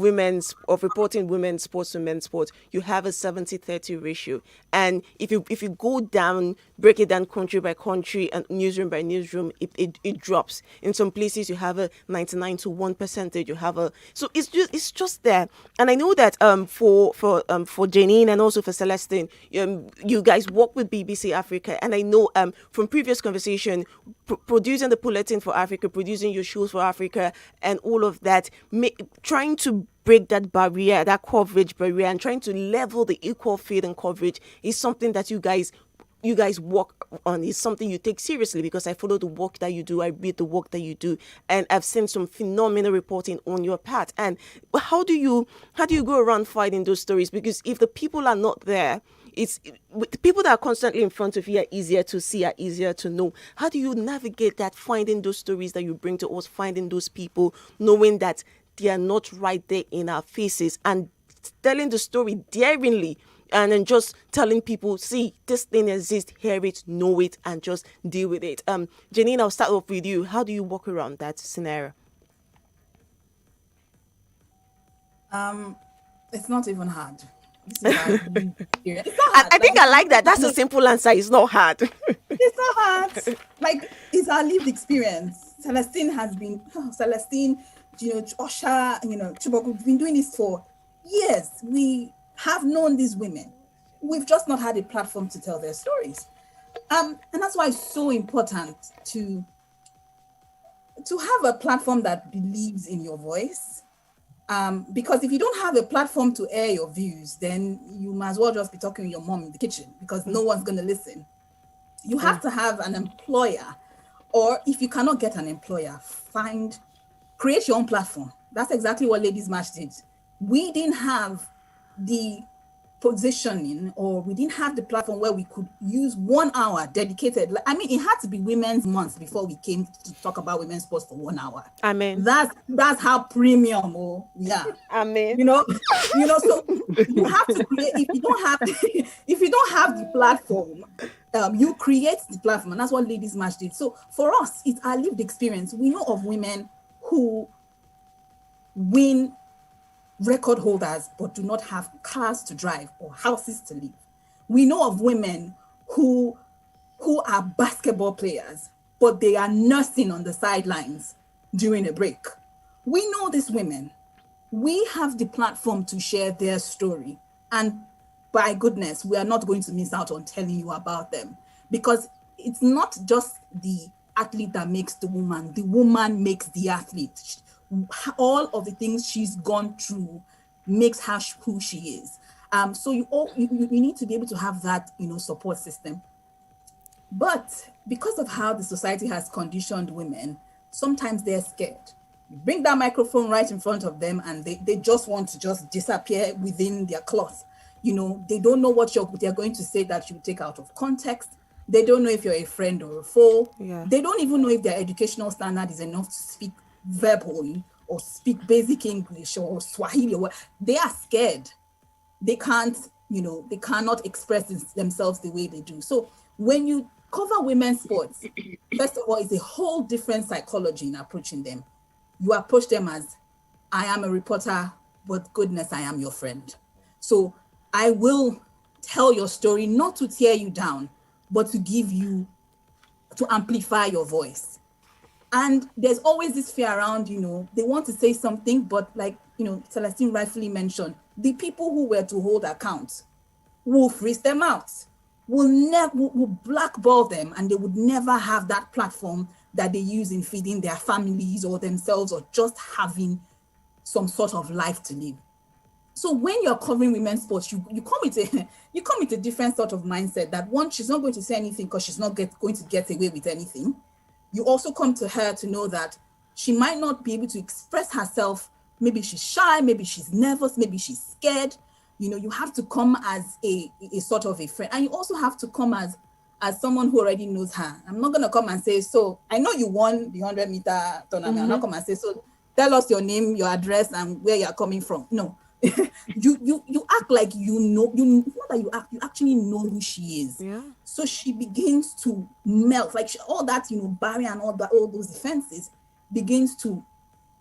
reporting women's sports to men's sports, you have a 70-30 ratio. And if you go down, break it down country by country and newsroom by newsroom, it drops. In some places you have a 99 to 1%. You have so it's just there. And I know that for Janine and also for Celestine, you guys work with BBC Africa, and I know from previous conversation, producing the bulletin for Africa, producing your shows for Africa, and all of that, trying to break that barrier, that coverage barrier, and trying to level the equal field and coverage is something that you guys work on. Is something you take seriously, because I follow the work that you do, I read the work that you do, and I've seen some phenomenal reporting on your part. And how do you go around fighting those stories? Because if the people are not there, it's the people that are constantly in front of you are easier to see, are easier to know. How do you navigate that, finding those stories that you bring to us, finding those people, knowing that they are not right there in our faces, and telling the story daringly, and then just telling people, see, this thing exists, hear it, know it, and just deal with it. Janine, I'll start off with you. How do you walk around that scenario? It's not even hard. I think I like that. That's a simple answer. It's not hard. It's not hard. Like, it's our lived experience. Celestine, Usher, Chibuogwu, we've been doing this for years. We have known these women. we've just not had a platform to tell their stories. And that's why it's so important to have a platform that believes in your voice. Because if you don't have a platform to air your views, then you might as well just be talking to your mom in the kitchen, because no one's going to listen. You have to have an employer, or if you cannot get an employer, create your own platform. That's exactly what Ladies March did. We didn't have the positioning, or we didn't have the platform where we could use 1 hour dedicated. I mean, it had to be Women's Month before we came to talk about women's sports for 1 hour. Amen. That's how premium we are. Amen. So you have to create. If you don't have the platform, you create the platform, and that's what Ladies March did. So for us, it's our lived experience. We know of women who win record holders but do not have cars to drive or houses to live. We know of women who are basketball players, but they are nursing on the sidelines during a break. We know these women. We have the platform to share their story, and by goodness, we are not going to miss out on telling you about them, because it's not just the athlete that makes the woman makes the athlete. All of the things she's gone through makes her who she is. So you need to be able to have that, support system. But because of how the society has conditioned women, sometimes they're scared. You bring that microphone right in front of them, and they just want to just disappear within their cloth. They don't know what they're going to say that you take out of context. They don't know if you're a friend or a foe. Yeah. They don't even know if their educational standard is enough to speak verbally or speak basic English or Swahili or what. They are scared. They can't, they cannot express themselves the way they do. So when you cover women's sports, first of all, it's a whole different psychology in approaching them. You approach them as, I am a reporter, but goodness, I am your friend. So I will tell your story, not to tear you down, but to amplify your voice. And there's always this fear around, they want to say something, but like, Celestine rightfully mentioned, the people who were to hold accounts will freeze them out, will blackball them, and they would never have that platform that they use in feeding their families or themselves, or just having some sort of life to live. So when you're covering women's sports, you come with a different sort of mindset that, one, she's not going to say anything because she's not going to get away with anything. You also come to her to know that she might not be able to express herself. Maybe she's shy, maybe she's nervous, maybe she's scared. You have to come as a sort of a friend. And you also have to come as someone who already knows her. I'm not going to come and say, so I know you won the 100-meter tournament. I'm not come and say, so tell us your name, your address, and where you're coming from. No. you act like not that you act, you actually know who she is. Yeah. So she begins to melt, like all that barrier and all those defenses begins to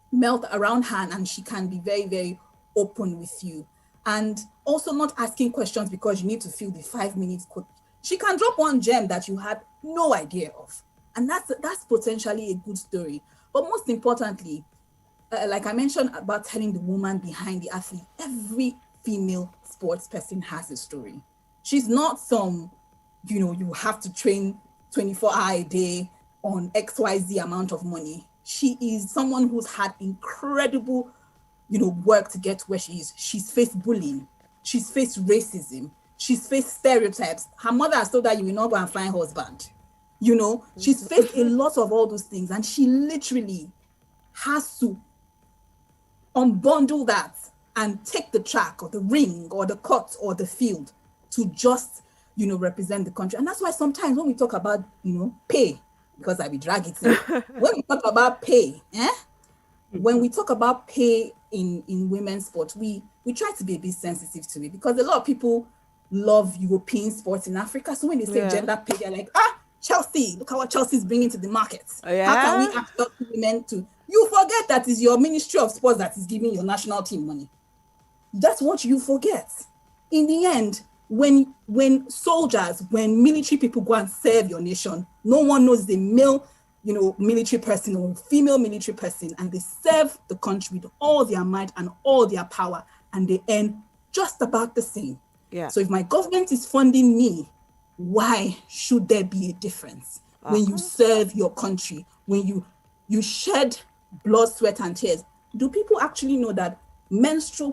melt around her, and she can be very, very open with you. And also not asking questions because you need to fill the 5 minutes quote. She can drop one gem that you had no idea of, and that's potentially a good story. But most importantly, like I mentioned about telling the woman behind the athlete, every female sports person has a story. She's not some, you have to train 24 hours a day on XYZ amount of money. She is someone who's had incredible, work to get where she is. She's faced bullying. She's faced racism. She's faced stereotypes. Her mother has told her, you will not go and find husband. She's faced a lot of all those things, and she literally has to unbundle that and take the track or the ring or the court or the field to just, represent the country. And that's why sometimes when we talk about, pay, because I will drag it in, when we talk about pay, when we talk about pay in women's sports, we try to be a bit sensitive to it, because a lot of people love European sports in Africa. So when they say gender pay, they're like, Chelsea, look at what Chelsea is bringing to the market. How can we ask women to... You forget that it's your Ministry of Sports that is giving your national team money. That's what you forget. In the end, when soldiers, when military people go and serve your nation, no one knows the male, military person or female military person, and they serve the country with all their might and all their power, and they earn just about the same. Yeah. So if my government is funding me, why should there be a difference when you serve your country, when you shed blood, sweat, and tears? Do people actually know that the menstrual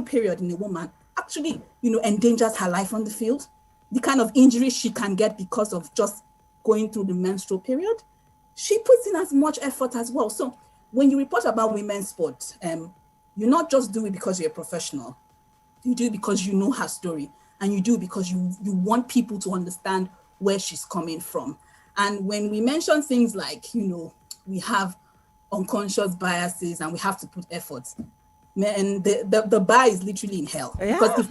period in a woman actually, endangers her life on the field? The kind of injury she can get because of just going through the menstrual period, she puts in as much effort as well. So when you report about women's sports, you not just do it because you're a professional. You do it because you know her story, and you do it because you want people to understand where she's coming from. And when we mention things like, we have unconscious biases and we have to put efforts, man, the bar is literally in hell. Yeah. Because if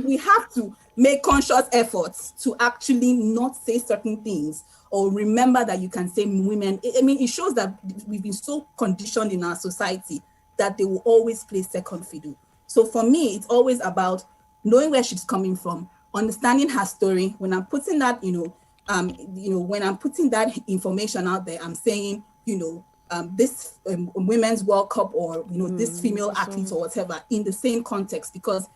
we have to make conscious efforts to actually not say certain things, or remember that you can say women, it shows that we've been so conditioned in our society that they will always play second fiddle. So for me, it's always about knowing where she's coming from, understanding her story. When I'm putting that, when I'm putting that information out there, I'm saying, this Women's World Cup, or this female athlete or whatever, in the same context. Because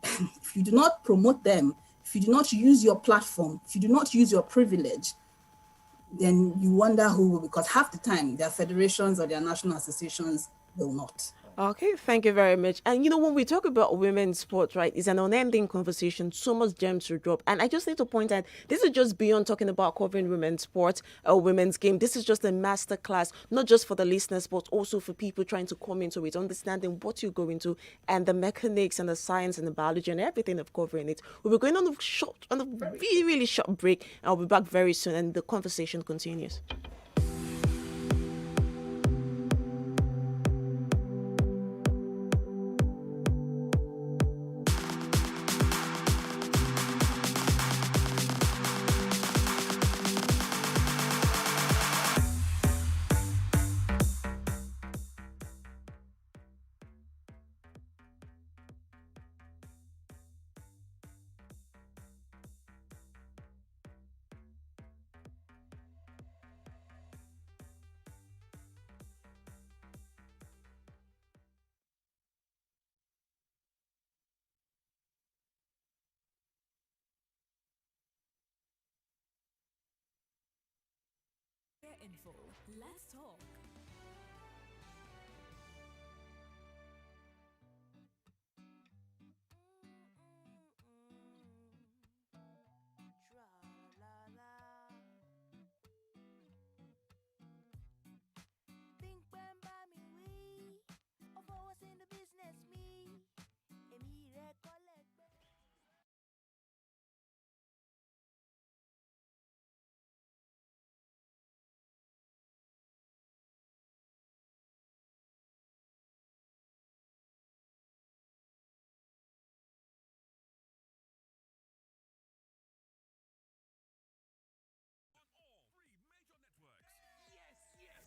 if you do not promote them, if you do not use your platform, if you do not use your privilege, then you wonder who will, because half the time their federations or their national associations will not. Okay, thank you very much. And when we talk about women's sports, right, it's an unending conversation, so much gems to drop. And I just need to point out, this is just beyond talking about covering women's sports or women's game. This is just a masterclass, not just for the listeners, but also for people trying to come into it, understanding what you go into and the mechanics and the science and the biology and everything of covering it. We'll be going on a really, really short break, and I'll be back very soon, and the conversation continues. Info. Let's talk. Think when by me we, of what's in the business me, Emi recollect.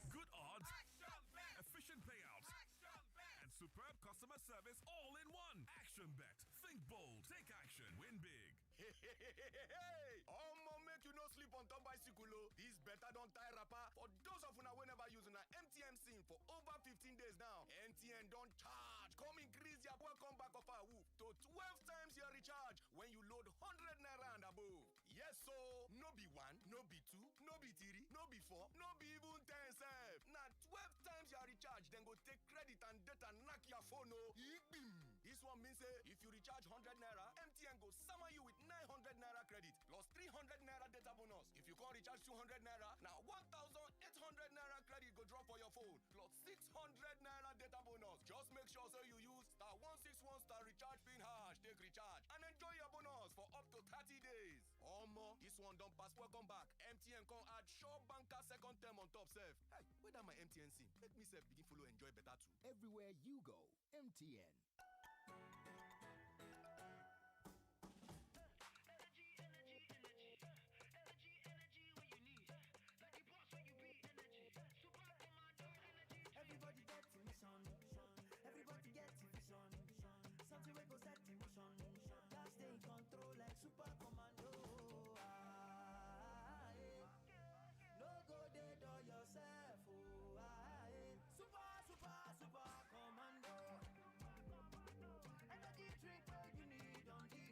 Good odds, efficient payouts, and superb customer service all in one. Action Bet. Think bold. Take action. Win big. Hey, make you no sleep on top bicycle. This better don't tie rapper. For those of una whenever using an MTN SIM for over 15 days now, MTN don't charge. Come increase your welcome back of our whoop to 12 times your recharge when you load 100 naira and above. Yes, so no be one, no be two, no be three, no be four, no be even 10 self. Now 12 times your recharge, then go take credit and data knock your phone. This one means if you recharge 100 naira, MTN go summer you with 900 naira credit plus 300 naira data bonus. If you can't recharge 200 naira, now 1,800 naira credit go drop for your phone plus 600 naira data bonus. Just make sure so you use star 161 star recharge pin hash, take recharge and enjoy your bonus for up to 30 days. This one don't pass welcome back. MTN can add Shaw Banker second term on top self. Hey, where that my MTN SIM? Make me self begin follow enjoy better too. Everywhere you go, MTN. Everybody get to mission. Everybody get to vision. Something we go set in motion. Can't stay in control like super commando. No go dead on yourself. Super commando. Energy drink where you need on the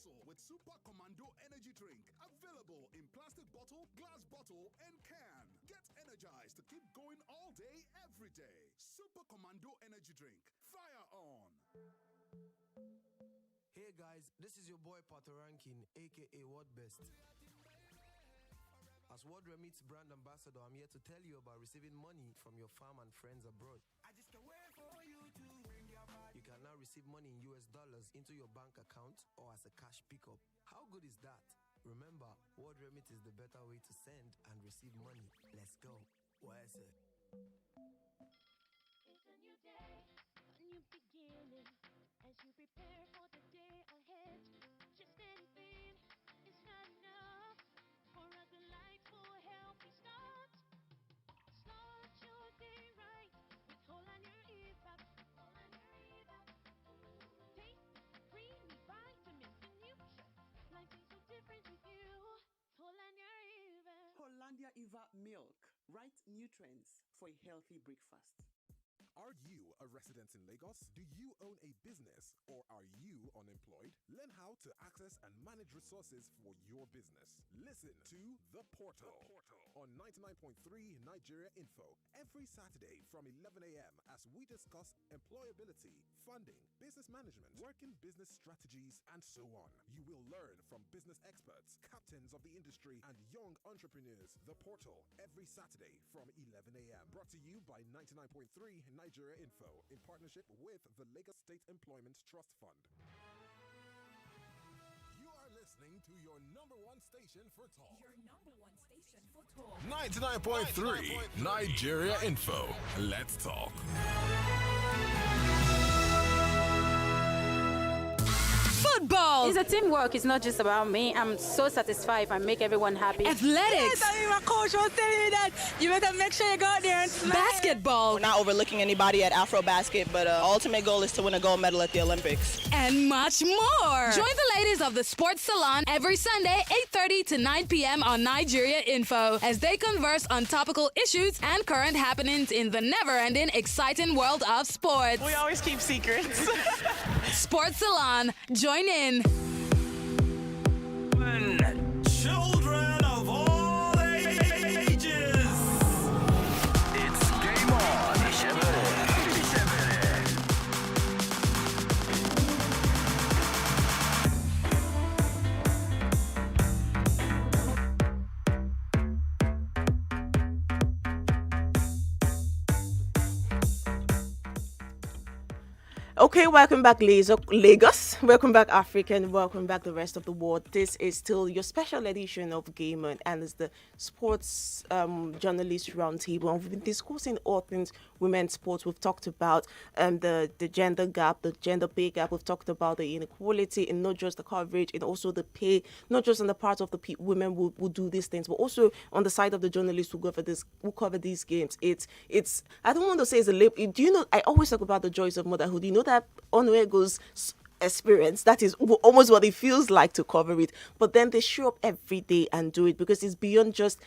hustle with Super Commando Energy Drink. Available in plastic bottle, glass bottle, and can. Get energized to keep going all day, every day. Super Commando Energy Drink. Fire on! Hey guys, this is your boy Pato Rankin, aka What Best. As World Remit's brand ambassador, I'm here to tell you about receiving money from your fam and friends abroad. I just can't wait for you to bring your body. You can now receive money in US dollars into your bank account or as a cash pickup. How good is that? Remember, World Remit is the better way to send and receive money. Let's go. What is it? It's a new day, a new beginning. As you prepare for the day ahead, just anything is not enough for a delightful, healthy start. Start your day right with Holland your EVAP. Taste creamy vitamins and nutrients. Life is so different with you. Holland your EVAP. Hollandia Eva milk, right nutrients for a healthy breakfast. Are you a resident in Lagos? Do you own a business or are you unemployed? Learn how to access and manage resources for your business. Listen to The Portal, on 99.3 Nigeria Info every Saturday from 11 a.m. as we discuss employability, funding, business management, working business strategies, and so on. You will learn from business experts, captains of the industry, and young entrepreneurs. The Portal every Saturday from 11 a.m. Brought to you by 99.3 Nigeria Info in partnership with the Lagos State Employment Trust Fund. You are listening to your number one station for talk. Your number one station for talk. 99.3 Nigeria Info. Let's talk. Football! It's a teamwork. It's not just about me. I'm so satisfied if I make everyone happy. Athletics! Yes, I mean, my coach was telling me that you better make sure you go out there and smile. Basketball! We're not overlooking anybody at Afro Basket, but ultimate goal is to win a gold medal at the Olympics. And much more! Join the ladies of the Sports Salon every Sunday, 8:30 to 9 p.m. on Nigeria Info as they converse on topical issues and current happenings in the never-ending, exciting world of sports. We always keep secrets. Sports Salon. Join in. Children of all ages. It's game on. Okay, welcome back, Lagos. Welcome back, Africa, and welcome back the rest of the world. This is still your special edition of Game On, and it's the sports journalist roundtable. And we've been discussing all things women's sports. We've talked about the gender gap, the gender pay gap. We've talked about the inequality in not just the coverage, and also the pay, not just on the part of the women who do these things, but also on the side of the journalists who cover these games. It's I don't want to say it's a label. Do you know? I always talk about the joys of motherhood. You know that Onwego's experience, that is almost what it feels like to cover it, but then they show up every day and do it because it's beyond just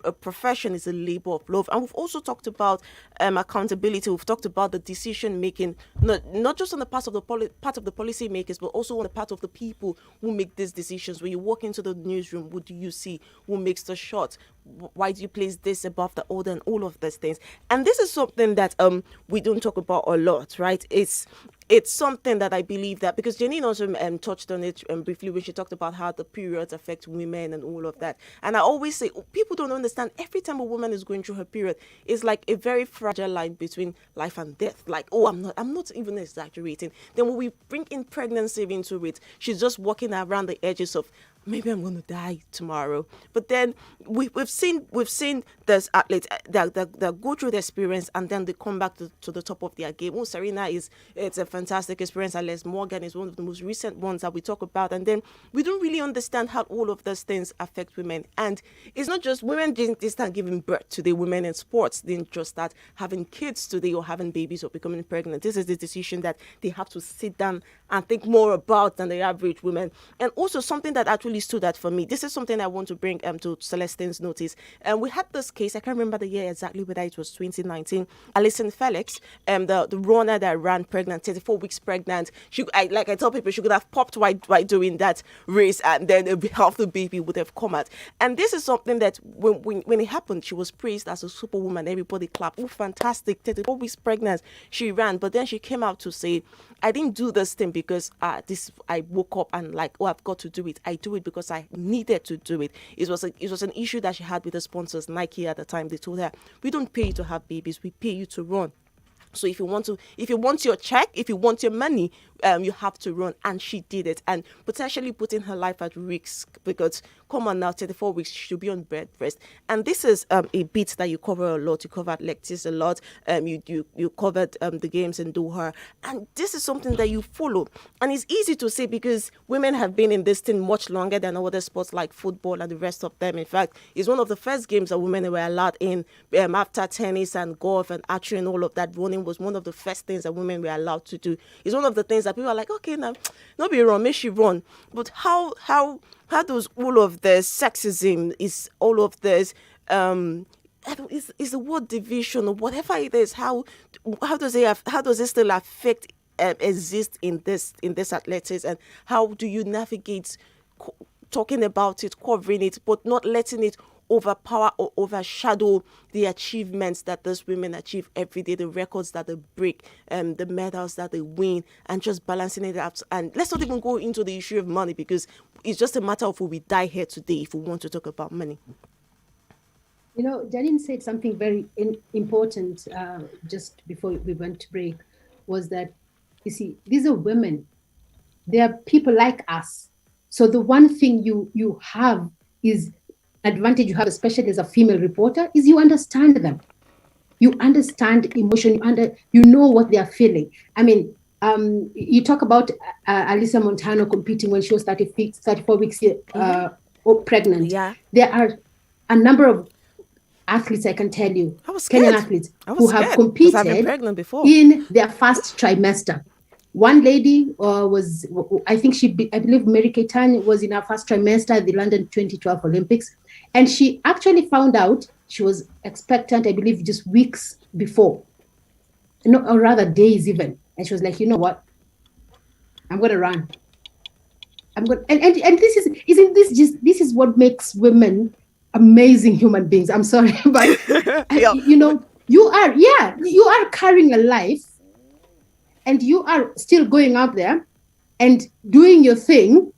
a profession, is a labor of love. And we've also talked about accountability. We've talked about the decision making, not just on the part of the policy makers, but also on the part of the people who make these decisions. When you walk into the newsroom, what do you see? Who makes the shot? Why do you place this above the other, and all of these things? And this is something that we don't talk about a lot, right? It's something that I believe that, because Janine also touched on it briefly when she talked about how the periods affect women and all of that. And I always say, people don't understand, every time a woman is going through her period, it's like a very fragile line between life and death. Like, I'm not even exaggerating. Then when we bring in pregnancy into it, she's just walking around the edges of, maybe I'm going to die tomorrow. But then we've seen there's athletes that go through the experience and then they come back to the top of their game. Oh, Serena it's a fantastic experience. And Les Morgan is one of the most recent ones that we talk about. And then we don't really understand how all of those things affect women. And it's not just women didn't start giving birth today. Women in sports didn't just start having kids today or having babies or becoming pregnant. This is the decision that they have to sit down and think more about than the average woman. And also something that actually really stood out for me. This is something I want to bring to Celestine's notice. And we had this case, I can't remember the year exactly, whether it was 2019. Alison Felix, the runner that ran pregnant, 34 weeks pregnant. Like I tell people, she could have popped while doing that race, and then half the baby would have come out. And this is something that when it happened, she was praised as a superwoman. Everybody clapped. Oh, fantastic! 34 weeks pregnant, she ran. But then she came out to say, I didn't do this thing because I woke up and like, oh, I've got to do it. I do it because I needed to do it. It was an issue that she had with the sponsors, Nike at the time. They told her, we don't pay you to have babies, we pay you to run. So if you want your check, if you want your money, you have to run. And she did it, and potentially putting her life at risk, because come on now, 34 weeks, she should be on bed rest. And this is a bit that you cover a lot. You covered Lexis a lot. You covered the games in Doha, and this is something that you follow. And it's easy to say because women have been in this thing much longer than other sports like football and the rest of them. In fact, it's one of the first games that women were allowed in after tennis and golf and archery and all of that. Running was one of the first things that women were allowed to do. It's one of the things that people are like, okay, now, not be wrong, make she run. But how does all of this sexism, is all of this is the word division or whatever it is, how does it still affect exist in this athletics, and how do you navigate talking about it, covering it, but not letting it overpower or overshadow the achievements that those women achieve every day, the records that they break, the medals that they win, and just balancing it out. And let's not even go into the issue of money, because it's just a matter of will we die here today if we want to talk about money. You know, Janine said something very important just before we went to break, was that, you see, these are women. They are people like us. So the one thing you have is advantage you have, especially as a female reporter, is you understand them. You understand emotion. You know what they are feeling. I mean, you talk about Alyssa Montano competing when she was 34 weeks pregnant. Yeah. There are a number of athletes, I can tell you, Kenyan athletes who have competed in their first trimester. One lady was, I believe Mary Keitany was in her first trimester at the London 2012 Olympics. And she actually found out she was expectant, I believe, just weeks before, or rather days even. And she was like, you know what? I'm going to run. And this is what makes women amazing human beings. I'm sorry, but you are carrying a life, and you are still going out there and doing your thing,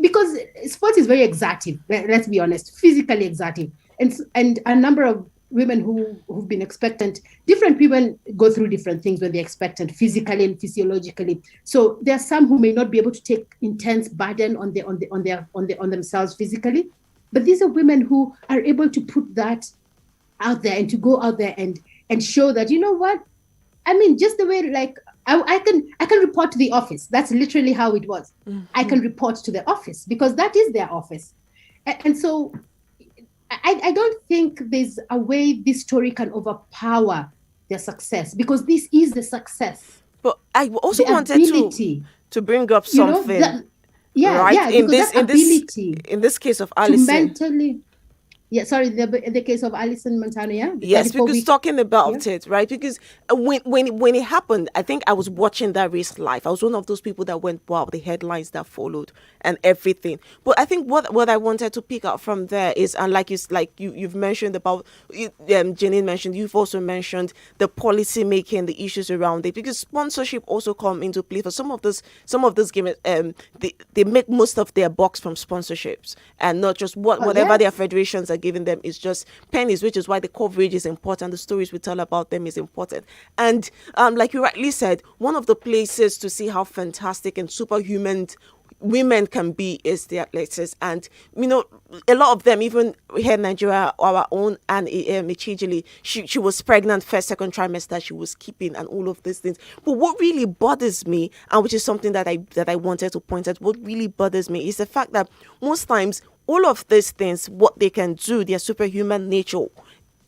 because sports is very exertive. Let's be honest, physically exertive, and a number of women who've been expectant, different women go through different things when they're expectant, physically and physiologically. So there are some who may not be able to take intense burden on themselves physically, but these are women who are able to put that out there and to go out there and show that, you know what, I mean, just the way, like, I can report to the office. That's literally how it was. Mm-hmm. I can report to the office because that is their office. And so I don't think there's a way this story can overpower their success, because this is the success. But I also wanted to bring up something. In this case of Alison. The case of Alison Montano, Yes, because talking about it, right? Because when it happened, I think I was watching that race live. I was one of those people that went, wow, the headlines that followed and everything. But I think what I wanted to pick up from there is, and you've mentioned about, Janine mentioned, you've also mentioned the policy making, the issues around it, because sponsorship also come into play for some of these games. They make most of their bucks from sponsorships, and not just whatever their federations are giving them is just pennies, which is why the coverage is important. The stories we tell about them is important. And like you rightly said, one of the places to see how fantastic and superhuman women can be is the athletics. And a lot of them, even here in Nigeria, our own Anne Echijili, she was pregnant first, second trimester, she was keeping, and all of these things. But what really bothers me, and which is something that I wanted to point out, what really bothers me is the fact that most times all of these things, what they can do, their superhuman nature,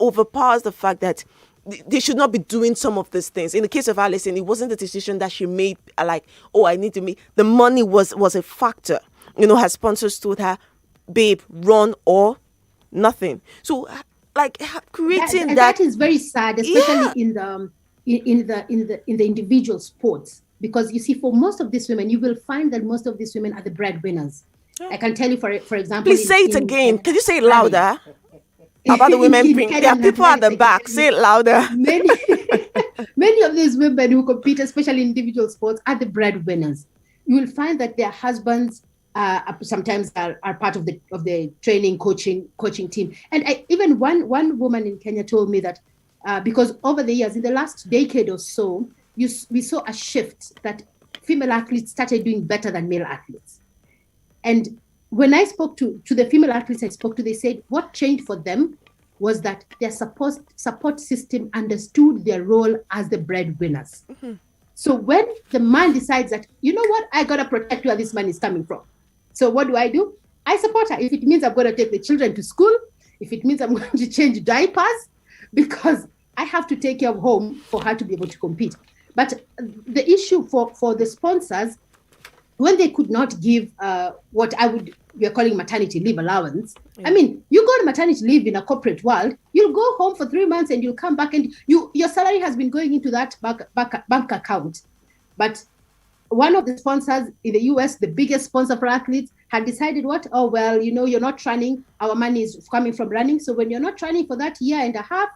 overpowers the fact that they should not be doing some of these things. In the case of Alison, it wasn't the decision that she made, like, oh, I need to make. The money was a factor. her sponsors told her, babe, run or nothing. So like creating that is very sad, especially in the individual sports, because you see, for most of these women, you will find that most of these women are the breadwinners. I can tell you, for example, please say it again. Can you say it louder? About the women bring there are people at the back. Say it louder. Many of these women who compete, especially in individual sports, are the breadwinners. You will find that their husbands sometimes are part of the training coaching team. And even one woman in Kenya told me that because over the years, in the last decade or so, we saw a shift that female athletes started doing better than male athletes. And when I spoke to the female athletes I spoke to, they said what changed for them was that their support system understood their role as the breadwinners. Mm-hmm. So when the man decides that, you know what, I got to protect where this money is coming from. So what do? I support her. If it means I'm going to take the children to school, if it means I'm going to change diapers, because I have to take care of home for her to be able to compete. But the issue for the sponsors, when they could not give what we're calling maternity leave allowance. Yeah. I mean, you go on maternity leave in a corporate world, you'll go home for 3 months and you'll come back and your salary has been going into that bank account. But one of the sponsors in the US, the biggest sponsor for athletes, had decided you're not running, our money is coming from running. So when you're not running for that year and a half,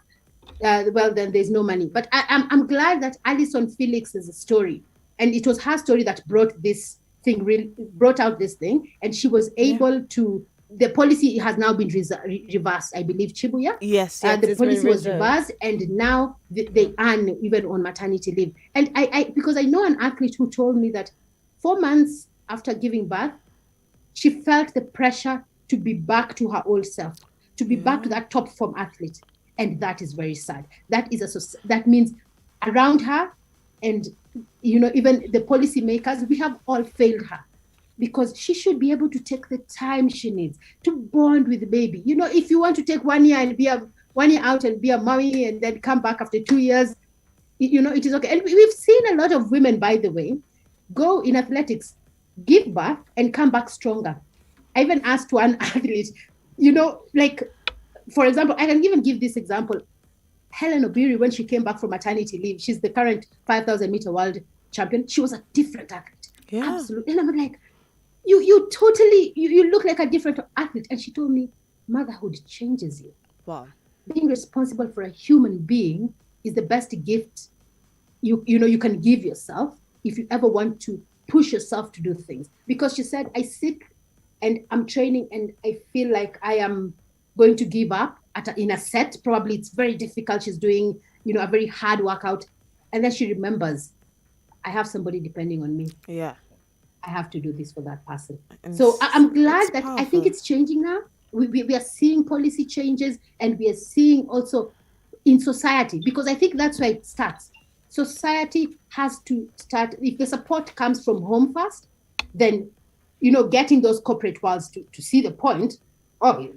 then there's no money. But I'm glad that Alison Felix's story, and it was her story that brought out this thing, and she was able to. The policy has now been reversed, I believe, Chibuya. Yes, the policy was reversed, and now they earn even on maternity leave. And I because I know an athlete who told me that 4 months after giving birth, she felt the pressure to be back to her old self, to be back to that top form athlete, and that is very sad. That means around her, and even the policymakers, we have all failed her, because she should be able to take the time she needs to bond with the baby. If you want to take 1 year and be 1 year out and be a mommy and then come back after 2 years, it is okay. And we've seen a lot of women, by the way, go in athletics, give birth and come back stronger. I even asked one athlete, for example, I can even give this example. Helen Obiri, when she came back from maternity leave, she's the current 5,000 meter world champion. She was a different athlete. Yeah. Absolutely. And I'm like, you totally, you look like a different athlete. And she told me, motherhood changes you. Wow. Being responsible for a human being is the best gift you can give yourself if you ever want to push yourself to do things. Because she said, I sit and I'm training and I feel like I am going to give up in a set. Probably it's very difficult. She's doing, a very hard workout. And then she remembers, I have somebody depending on me. Yeah. I have to do this for that person. And so I'm glad that I think it's changing now. We are seeing policy changes, and we are seeing also in society, because I think that's where it starts. Society has to start, if the support comes from home first, then, getting those corporate worlds to see the point,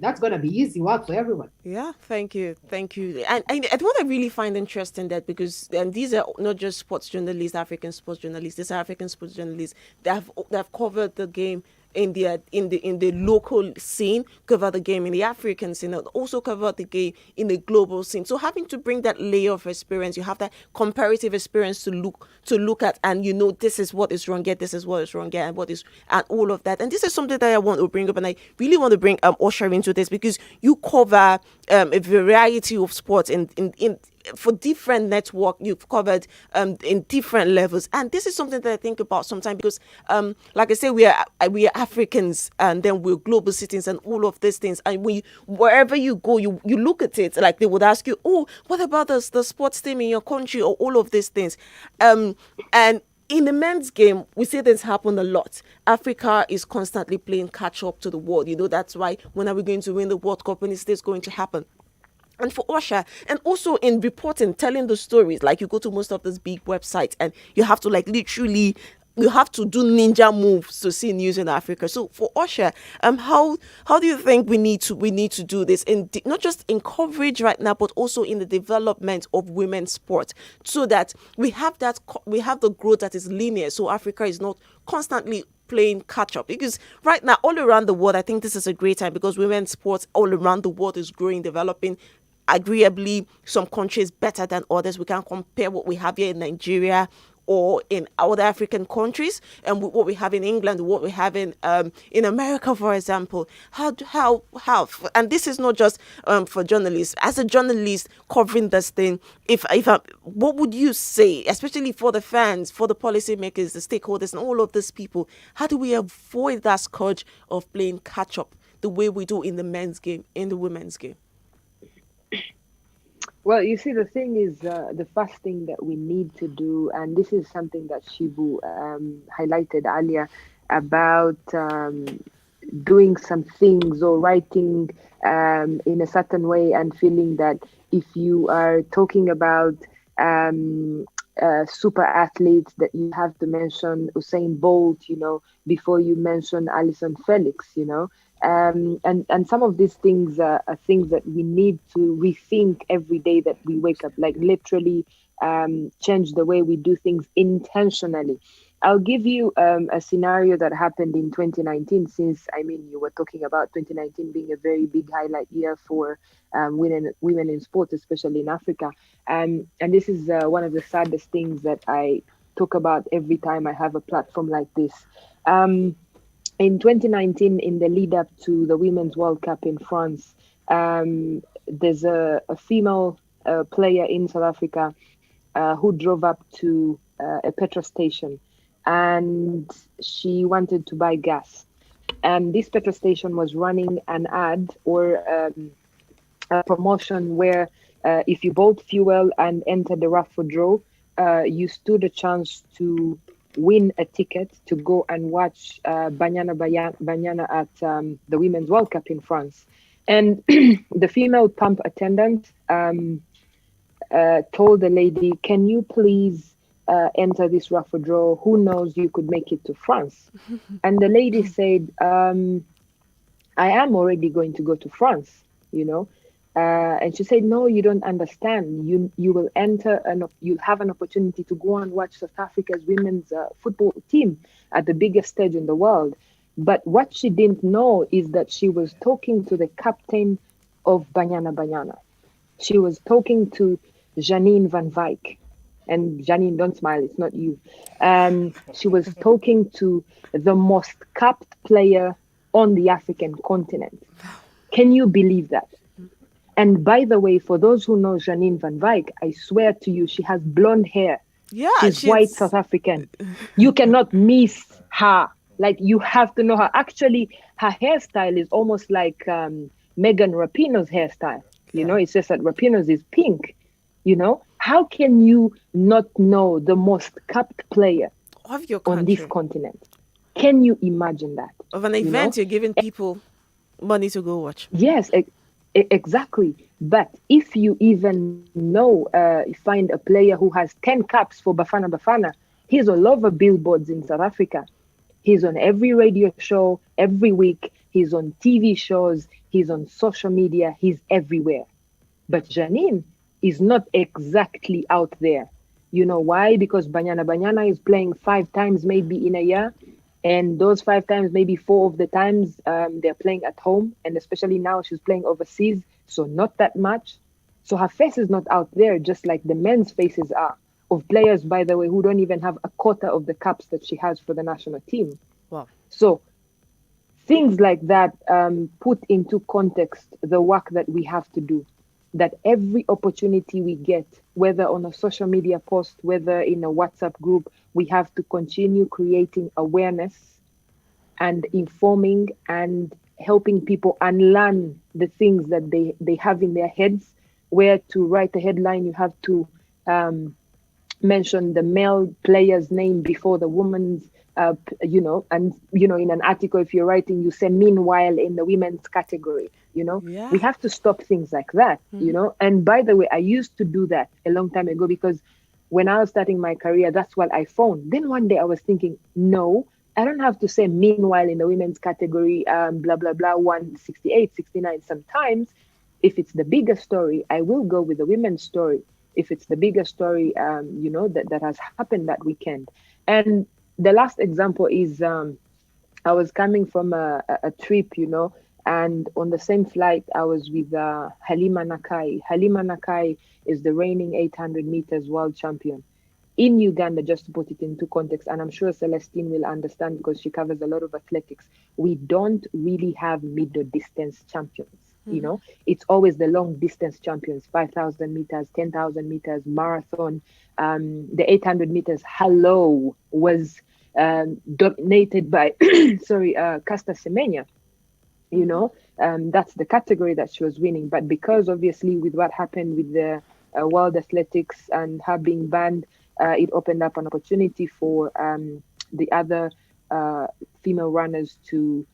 that's going to be easy work for everyone. Yeah, thank you. And what I really find interesting that because these are not just sports journalists, African sports journalists. These are African sports journalists that have covered the game in the local scene, cover the game in the African scene, and also cover the game in the global scene. So having to bring that layer of experience, you have that comparative experience to look at, and this is what is wrong here, this is what is wrong here, and all of that. And this is something that I want to bring up, and I really want to bring Usher into this, because you cover a variety of sports in for different network. You've covered in different levels, and this is something that I think about sometimes, because like I say, we are Africans, and then we're global citizens and all of these things, and wherever you go, you look at it, like they would ask you, what about the sports team in your country, or all of these things, and in the men's game, we see this happen a lot. Africa is constantly playing catch up to the world. That's why, when are we going to win the World Cup? When is this going to happen? And for Usher, and also in reporting, telling the stories, like you go to most of these big websites and you have to literally, you have to do ninja moves to see news in Africa. So for Usher, how do you think we need to do this, not just in coverage right now, but also in the development of women's sport, so that we have the growth that is linear, so Africa is not constantly playing catch up? Because right now, all around the world, I think this is a great time because women's sports all around the world is growing, developing. Agreeably, some countries better than others. We can't compare what we have here in Nigeria or in other African countries and what we have in England, what we have in America, for example. And this is not just for journalists. As a journalist covering this thing, what would you say, especially for the fans, for the policymakers, the stakeholders, and all of these people? How do we avoid that scourge of playing catch up the way we do in the men's game, in the women's game? Well, you see, the thing is, the first thing that we need to do, and this is something that Shibu highlighted earlier about doing some things or writing in a certain way and feeling that if you are talking about super athletes, that you have to mention Usain Bolt, before you mention Alison Felix, and some of these things are things that we need to rethink every day that we wake up, like literally change the way we do things intentionally. I'll give you a scenario that happened in 2019, since, you were talking about 2019 being a very big highlight year for women in sports, especially in Africa. And this is one of the saddest things that I talk about every time I have a platform like this. In 2019, in the lead up to the Women's World Cup in France, there's a female player in South Africa who drove up to a petrol station, and she wanted to buy gas. And this petrol station was running an ad or a promotion where if you bought fuel and entered the raffle draw, you stood a chance to win a ticket to go and watch Banyana at the Women's World Cup in France. And the female pump attendant told the lady, "Can you please enter this raffle draw? Who knows, you could make it to France." And the lady said, "I am already going to go to France, and she said, "No, you don't understand. You will enter and you'll have an opportunity to go and watch South Africa's women's football team at the biggest stage in the world." But what she didn't know is that she was talking to the captain of Banyana. She was talking to Janine van Wyk. And Janine, don't smile, it's not you. She was talking to the most capped player on the African continent. Can you believe that? And by the way, for those who know Janine van Wyk, I swear to you, she has blonde hair. Yeah, she's white South African. You cannot miss her. Like, you have to know her. Actually, her hairstyle is almost like Megan Rapinoe's hairstyle. It's just that Rapinoe's is pink. How can you not know the most capped player of your on this continent? Can you imagine that? Of an event you're giving people money to go watch. Yes, exactly. But if you even know, find a player who has 10 caps for Bafana, he's all over billboards in South Africa. He's on every radio show every week. He's on TV shows. He's on social media. He's everywhere. But Janine is not exactly out there. You know why? Because Banyana is playing 5 times maybe in a year. And those 5 times, maybe 4 of the times, they're playing at home. And especially now she's playing overseas. So not that much. So her face is not out there, just like the men's faces are. Of players, by the way, who don't even have a quarter of the caps that she has for the national team. Wow. So things like that put into context the work that we have to do. That every opportunity we get, whether on a social media post, whether in a WhatsApp group, we have to continue creating awareness and informing and helping people unlearn the things that they have in their heads. Where to write a headline, you have to mention the male player's name before the woman's, in an article, if you're writing, you say meanwhile in the women's category, Yeah. We have to stop things like that, And by the way, I used to do that a long time ago because when I was starting my career, that's what I found. Then one day I was thinking, no, I don't have to say meanwhile in the women's category, blah, blah, blah, 168, 69. Sometimes if it's the bigger story, I will go with the women's story. If it's the bigger story, that has happened that weekend. And the last example is I was coming from a trip, and on the same flight, I was with Halima Nakai. Halima Nakai is the reigning 800 meters world champion in Uganda, just to put it into context. And I'm sure Celestine will understand because she covers a lot of athletics. We don't really have middle distance champions. It's always the long distance champions, 5,000 meters, 10,000 meters, marathon. The 800 meters, hello, was dominated by, sorry, Casta Semenya. That's the category that she was winning. But because obviously with what happened with the world athletics and her being banned, it opened up an opportunity for the other uh, female runners to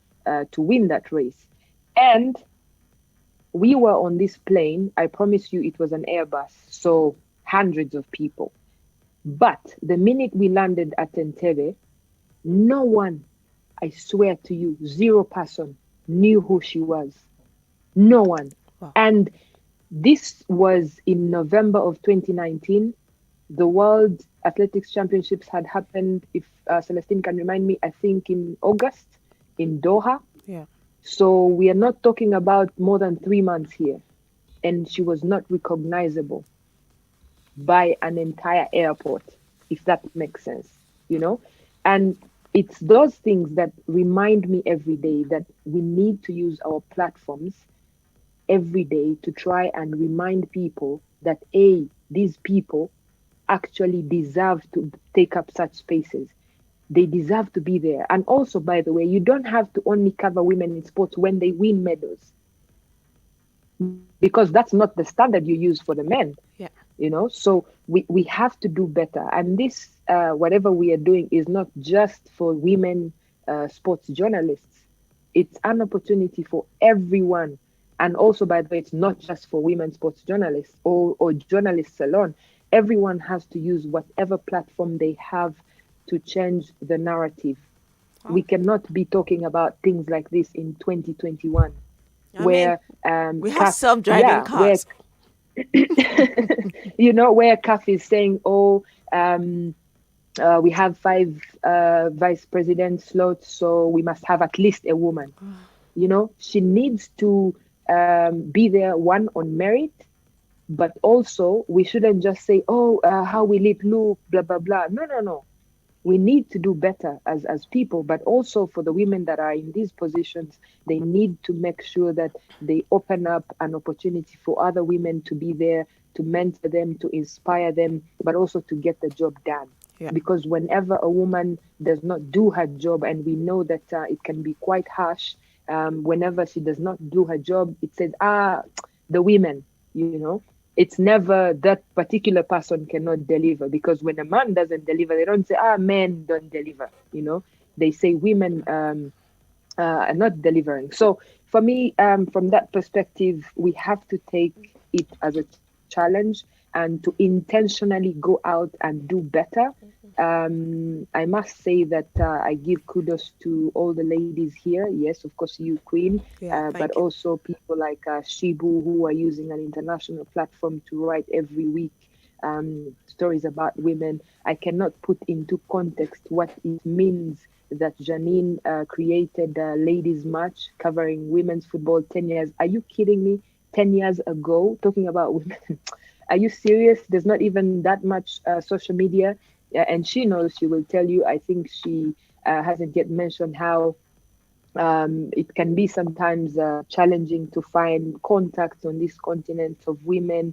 win that race. And we were on this plane. I promise you, it was an Airbus, so hundreds of people. But the minute we landed at Entebbe, no one, I swear to you, zero person knew who she was. No one. And this was in November of 2019. The World Athletics Championships had happened, if Celestine can remind me, I think in August in Doha. Yeah. So we are not talking about more than 3 months here. And she was not recognizable by an entire airport, if that makes sense. And it's those things that remind me every day that we need to use our platforms every day to try and remind people that these people actually deserve to take up such spaces. They deserve to be there. And also, by the way, you don't have to only cover women in sports when they win medals, because that's not the standard you use for the men. Yeah. So we have to do better. And this whatever we are doing is not just for women sports journalists. It's an opportunity for everyone. And also, by the way, it's not just for women sports journalists or journalists alone. Everyone has to use whatever platform they have to change the narrative. We cannot be talking about things like this in 2021, where we have self-driving cars. Where CAF is saying, we have 5 vice president slots, so we must have at least a woman. She needs to be there, one, on merit, but also we shouldn't just say, how will it look, blah, blah, blah. No. We need to do better as people, but also for the women that are in these positions, they need to make sure that they open up an opportunity for other women to be there, to mentor them, to inspire them, but also to get the job done. Yeah. Because whenever a woman does not do her job, and we know that it can be quite harsh, whenever she does not do her job, it says, the women. It's never that particular person cannot deliver, because when a man doesn't deliver, they don't say, men don't deliver. They say women are not delivering. So for me, from that perspective, we have to take it as a challenge and to intentionally go out and do better. I must say that I give kudos to all the ladies here. Yes, of course, you, Queen, but also people like Shibu, who are using an international platform to write every week stories about women. I cannot put into context what it means that Janine created a ladies match covering women's football 10 years. Are you kidding me? 10 years ago, talking about women. Are you serious? There's not even that much social media. And she knows, she will tell you. I think she hasn't yet mentioned how it can be sometimes challenging to find contacts on this continent of women,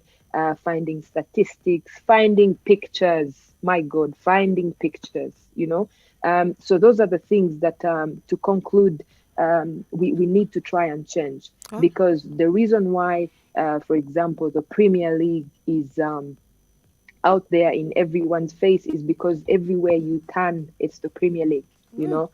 finding statistics, finding pictures. My God, finding pictures. So those are the things that, to conclude, we need to try and change. Because the reason why, for example, the Premier League is out there in everyone's face is because everywhere you turn, it's the Premier League. On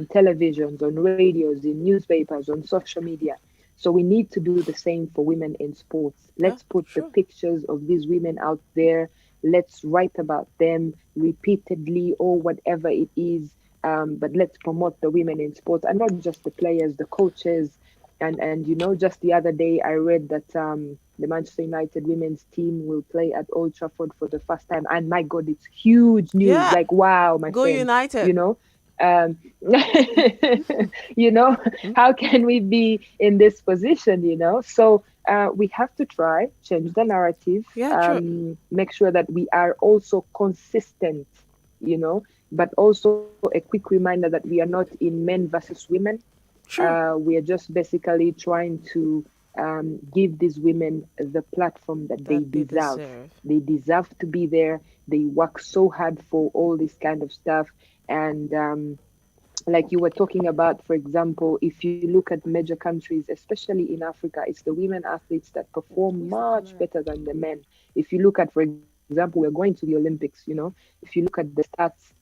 televisions, on radios, in newspapers, on social media. So we need to do the same for women in sports. Let's put the pictures of these women out there. Let's write about them repeatedly or whatever it is. But let's promote the women in sports, and not just the players, the coaches. And just the other day, I read that the Manchester United women's team will play at Old Trafford for the first time. And my God, it's huge news. Yeah. Like, wow, my Go friend. United. you know, how can we be in this position, you know? So we have to try change the narrative, Yeah, true. make sure that we are also consistent, you know, but also a quick reminder that we are not in men versus women. Sure. We are just basically trying to give these women the platform that they That they deserve. deserve. They deserve to be there. They work so hard for all this kind of stuff. And like you were talking about, for example, if you look at major countries, especially in Africa, it's the women athletes that perform much better than the men. If you look at, for example, we're going to the Olympics, you know, if you look at the stats,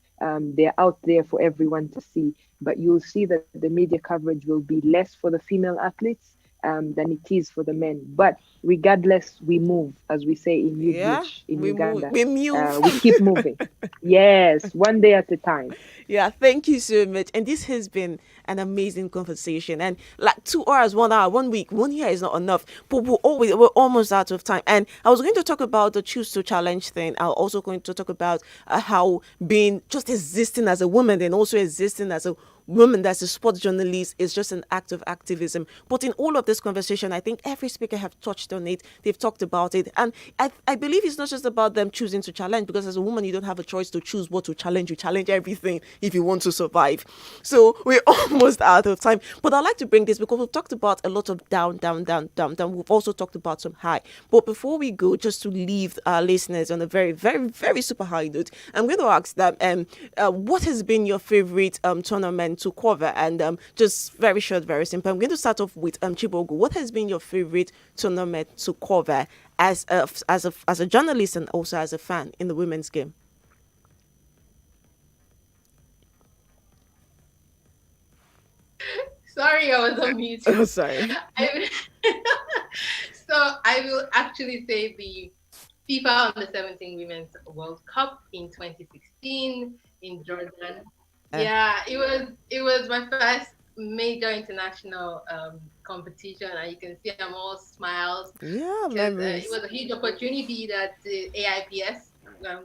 they're out there for everyone to see, but you'll see that the media coverage will be less for the female athletes than it is for the men. But regardless, we move, as we say in Yeah, English in we move. Uganda. We move. We keep moving. Yes, one day at a time. Yeah, thank you so much. And this has been an amazing conversation. And like 2 hours, 1 hour, 1 week, 1 year is not enough. But we're almost out of time. And I was going to talk about the choose to challenge thing. I'm also going to talk about how being just existing as a woman and also existing as a woman that's a sports journalist is just an act of activism. But in all of this conversation, I think every speaker have touched on it. They've talked about it. And I believe it's not just about them choosing to challenge, because as a woman, you don't have a choice to choose what to challenge. You challenge everything if you want to survive. So we're almost out of time. But I'd like to bring this because we've talked about a lot of down, down, down, down, down. We've also talked about some high. But before we go, just to leave our listeners on a very, very, very super high note, I'm going to ask them, what has been your favorite tournament to cover? And just very short, very simple. I'm going to start off with Chibuogwu. What has been your favorite tournament to cover as a journalist and also as a fan in the women's game? Sorry, I was on mute. Oh, sorry. So I will actually say the FIFA Under 17 Women's World Cup in 2016 in Jordan. Yeah, it was my first major international competition, and you can see I'm all smiles. Yeah, It was a huge opportunity that the AIPS,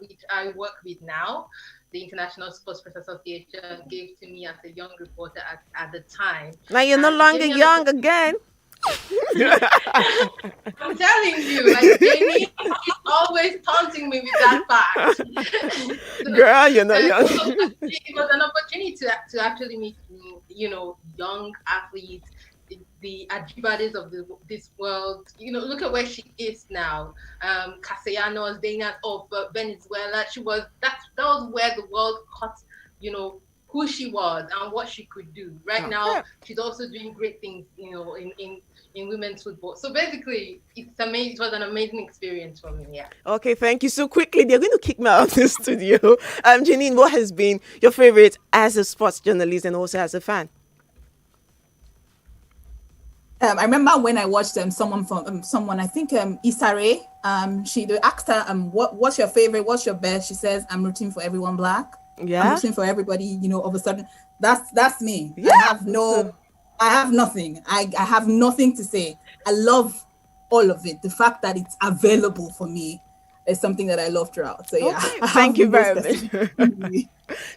which I work with now, the International Sports Press Association, gave to me as a young reporter at the time. Now you're no longer young again. I'm telling you, like Janine is always taunting me with that fact. So, girl, you're not young. It was an opportunity to actually meet, young athletes, the Ajibades of this world. Look at where she is now. Castellanos, Dana of Venezuela. That was where the world caught, who she was and what she could do. Right now, she's also doing great things, in women's football. So basically, it's amazing. It was an amazing experience for me. Yeah. Okay, thank you. So quickly, they're going to kick me out of the studio. Janine, what has been your favorite as a sports journalist and also as a fan? I remember when I watched someone I think Isare, they asked her what's your favorite, what's your best? She says, I'm rooting for everyone black. Yeah. I'm rooting for everybody, all of a sudden. That's me. Yeah. I have nothing. I have nothing to say. I love all of it. The fact that it's available for me is something that I love throughout. So yeah. Okay. Thank you very much.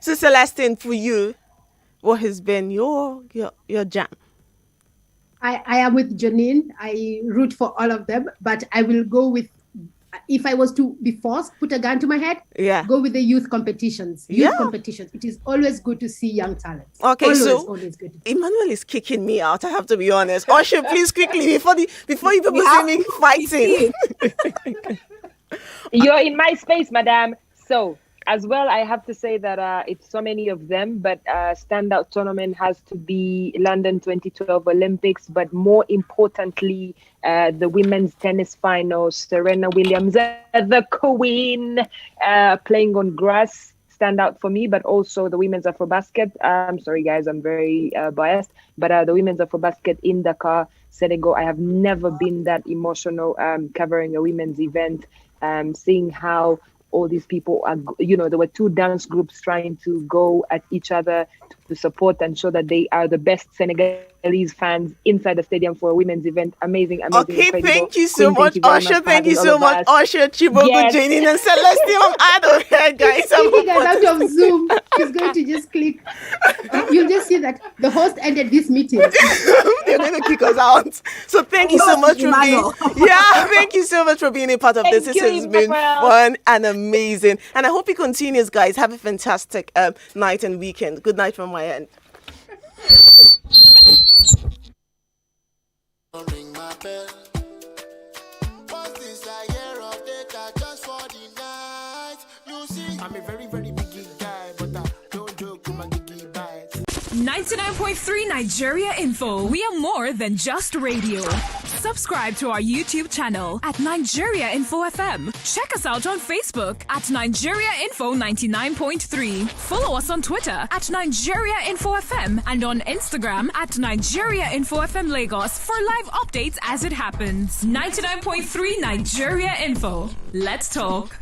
So Celestine, for you, what has been your jam? I am with Janine. I root for all of them, but I will go with, if I was to be forced, put a gun to my head, go with the youth competitions. Competitions. It is always good to see young talents. Okay, always good. Emmanuel is kicking me out. I have to be honest. Usher, please quickly before you people see me fighting. You're in my space, madam. So as well, I have to say that it's so many of them, but standout tournament has to be London 2012 Olympics, but more importantly, the women's tennis finals, Serena Williams, the queen, playing on grass, stand out for me, but also the women's Afrobasket. I'm sorry, guys, I'm very biased, but the women's Afrobasket in Dakar, Senegal. I have never been that emotional covering a women's event, seeing how all these people are, there were two dance groups trying to go at each other to to support and show that they are the best Senegalese fans inside the stadium for a women's event. Amazing, Okay, incredible. thank you so much, Usher. Thank you so much, Usher, Chibuogwu, Yes. Janine, and Celestine. I'm out of here, guys. Speaking out of Zoom, she's going to just click. You'll just see that the host ended this meeting. They're going to kick us out. So thank you so much for being. Yeah, thank you so much for being a part of this. This has been fun and amazing, and I hope it continues, guys. Have a fantastic night and weekend. Good night from my end. Ring my bell. What's this I hear of data just for the night? You see, I'm a very, very big guy, but I don't joke with my giggy bites. 99.3 Nigeria Info. We are more than just radio. Subscribe to our YouTube channel at Nigeria Info FM. Check us out on Facebook at Nigeria Info 99.3. Follow us on Twitter at Nigeria Info FM and on Instagram at Nigeria Info FM Lagos for live updates as it happens. 99.3 Nigeria Info. Let's talk.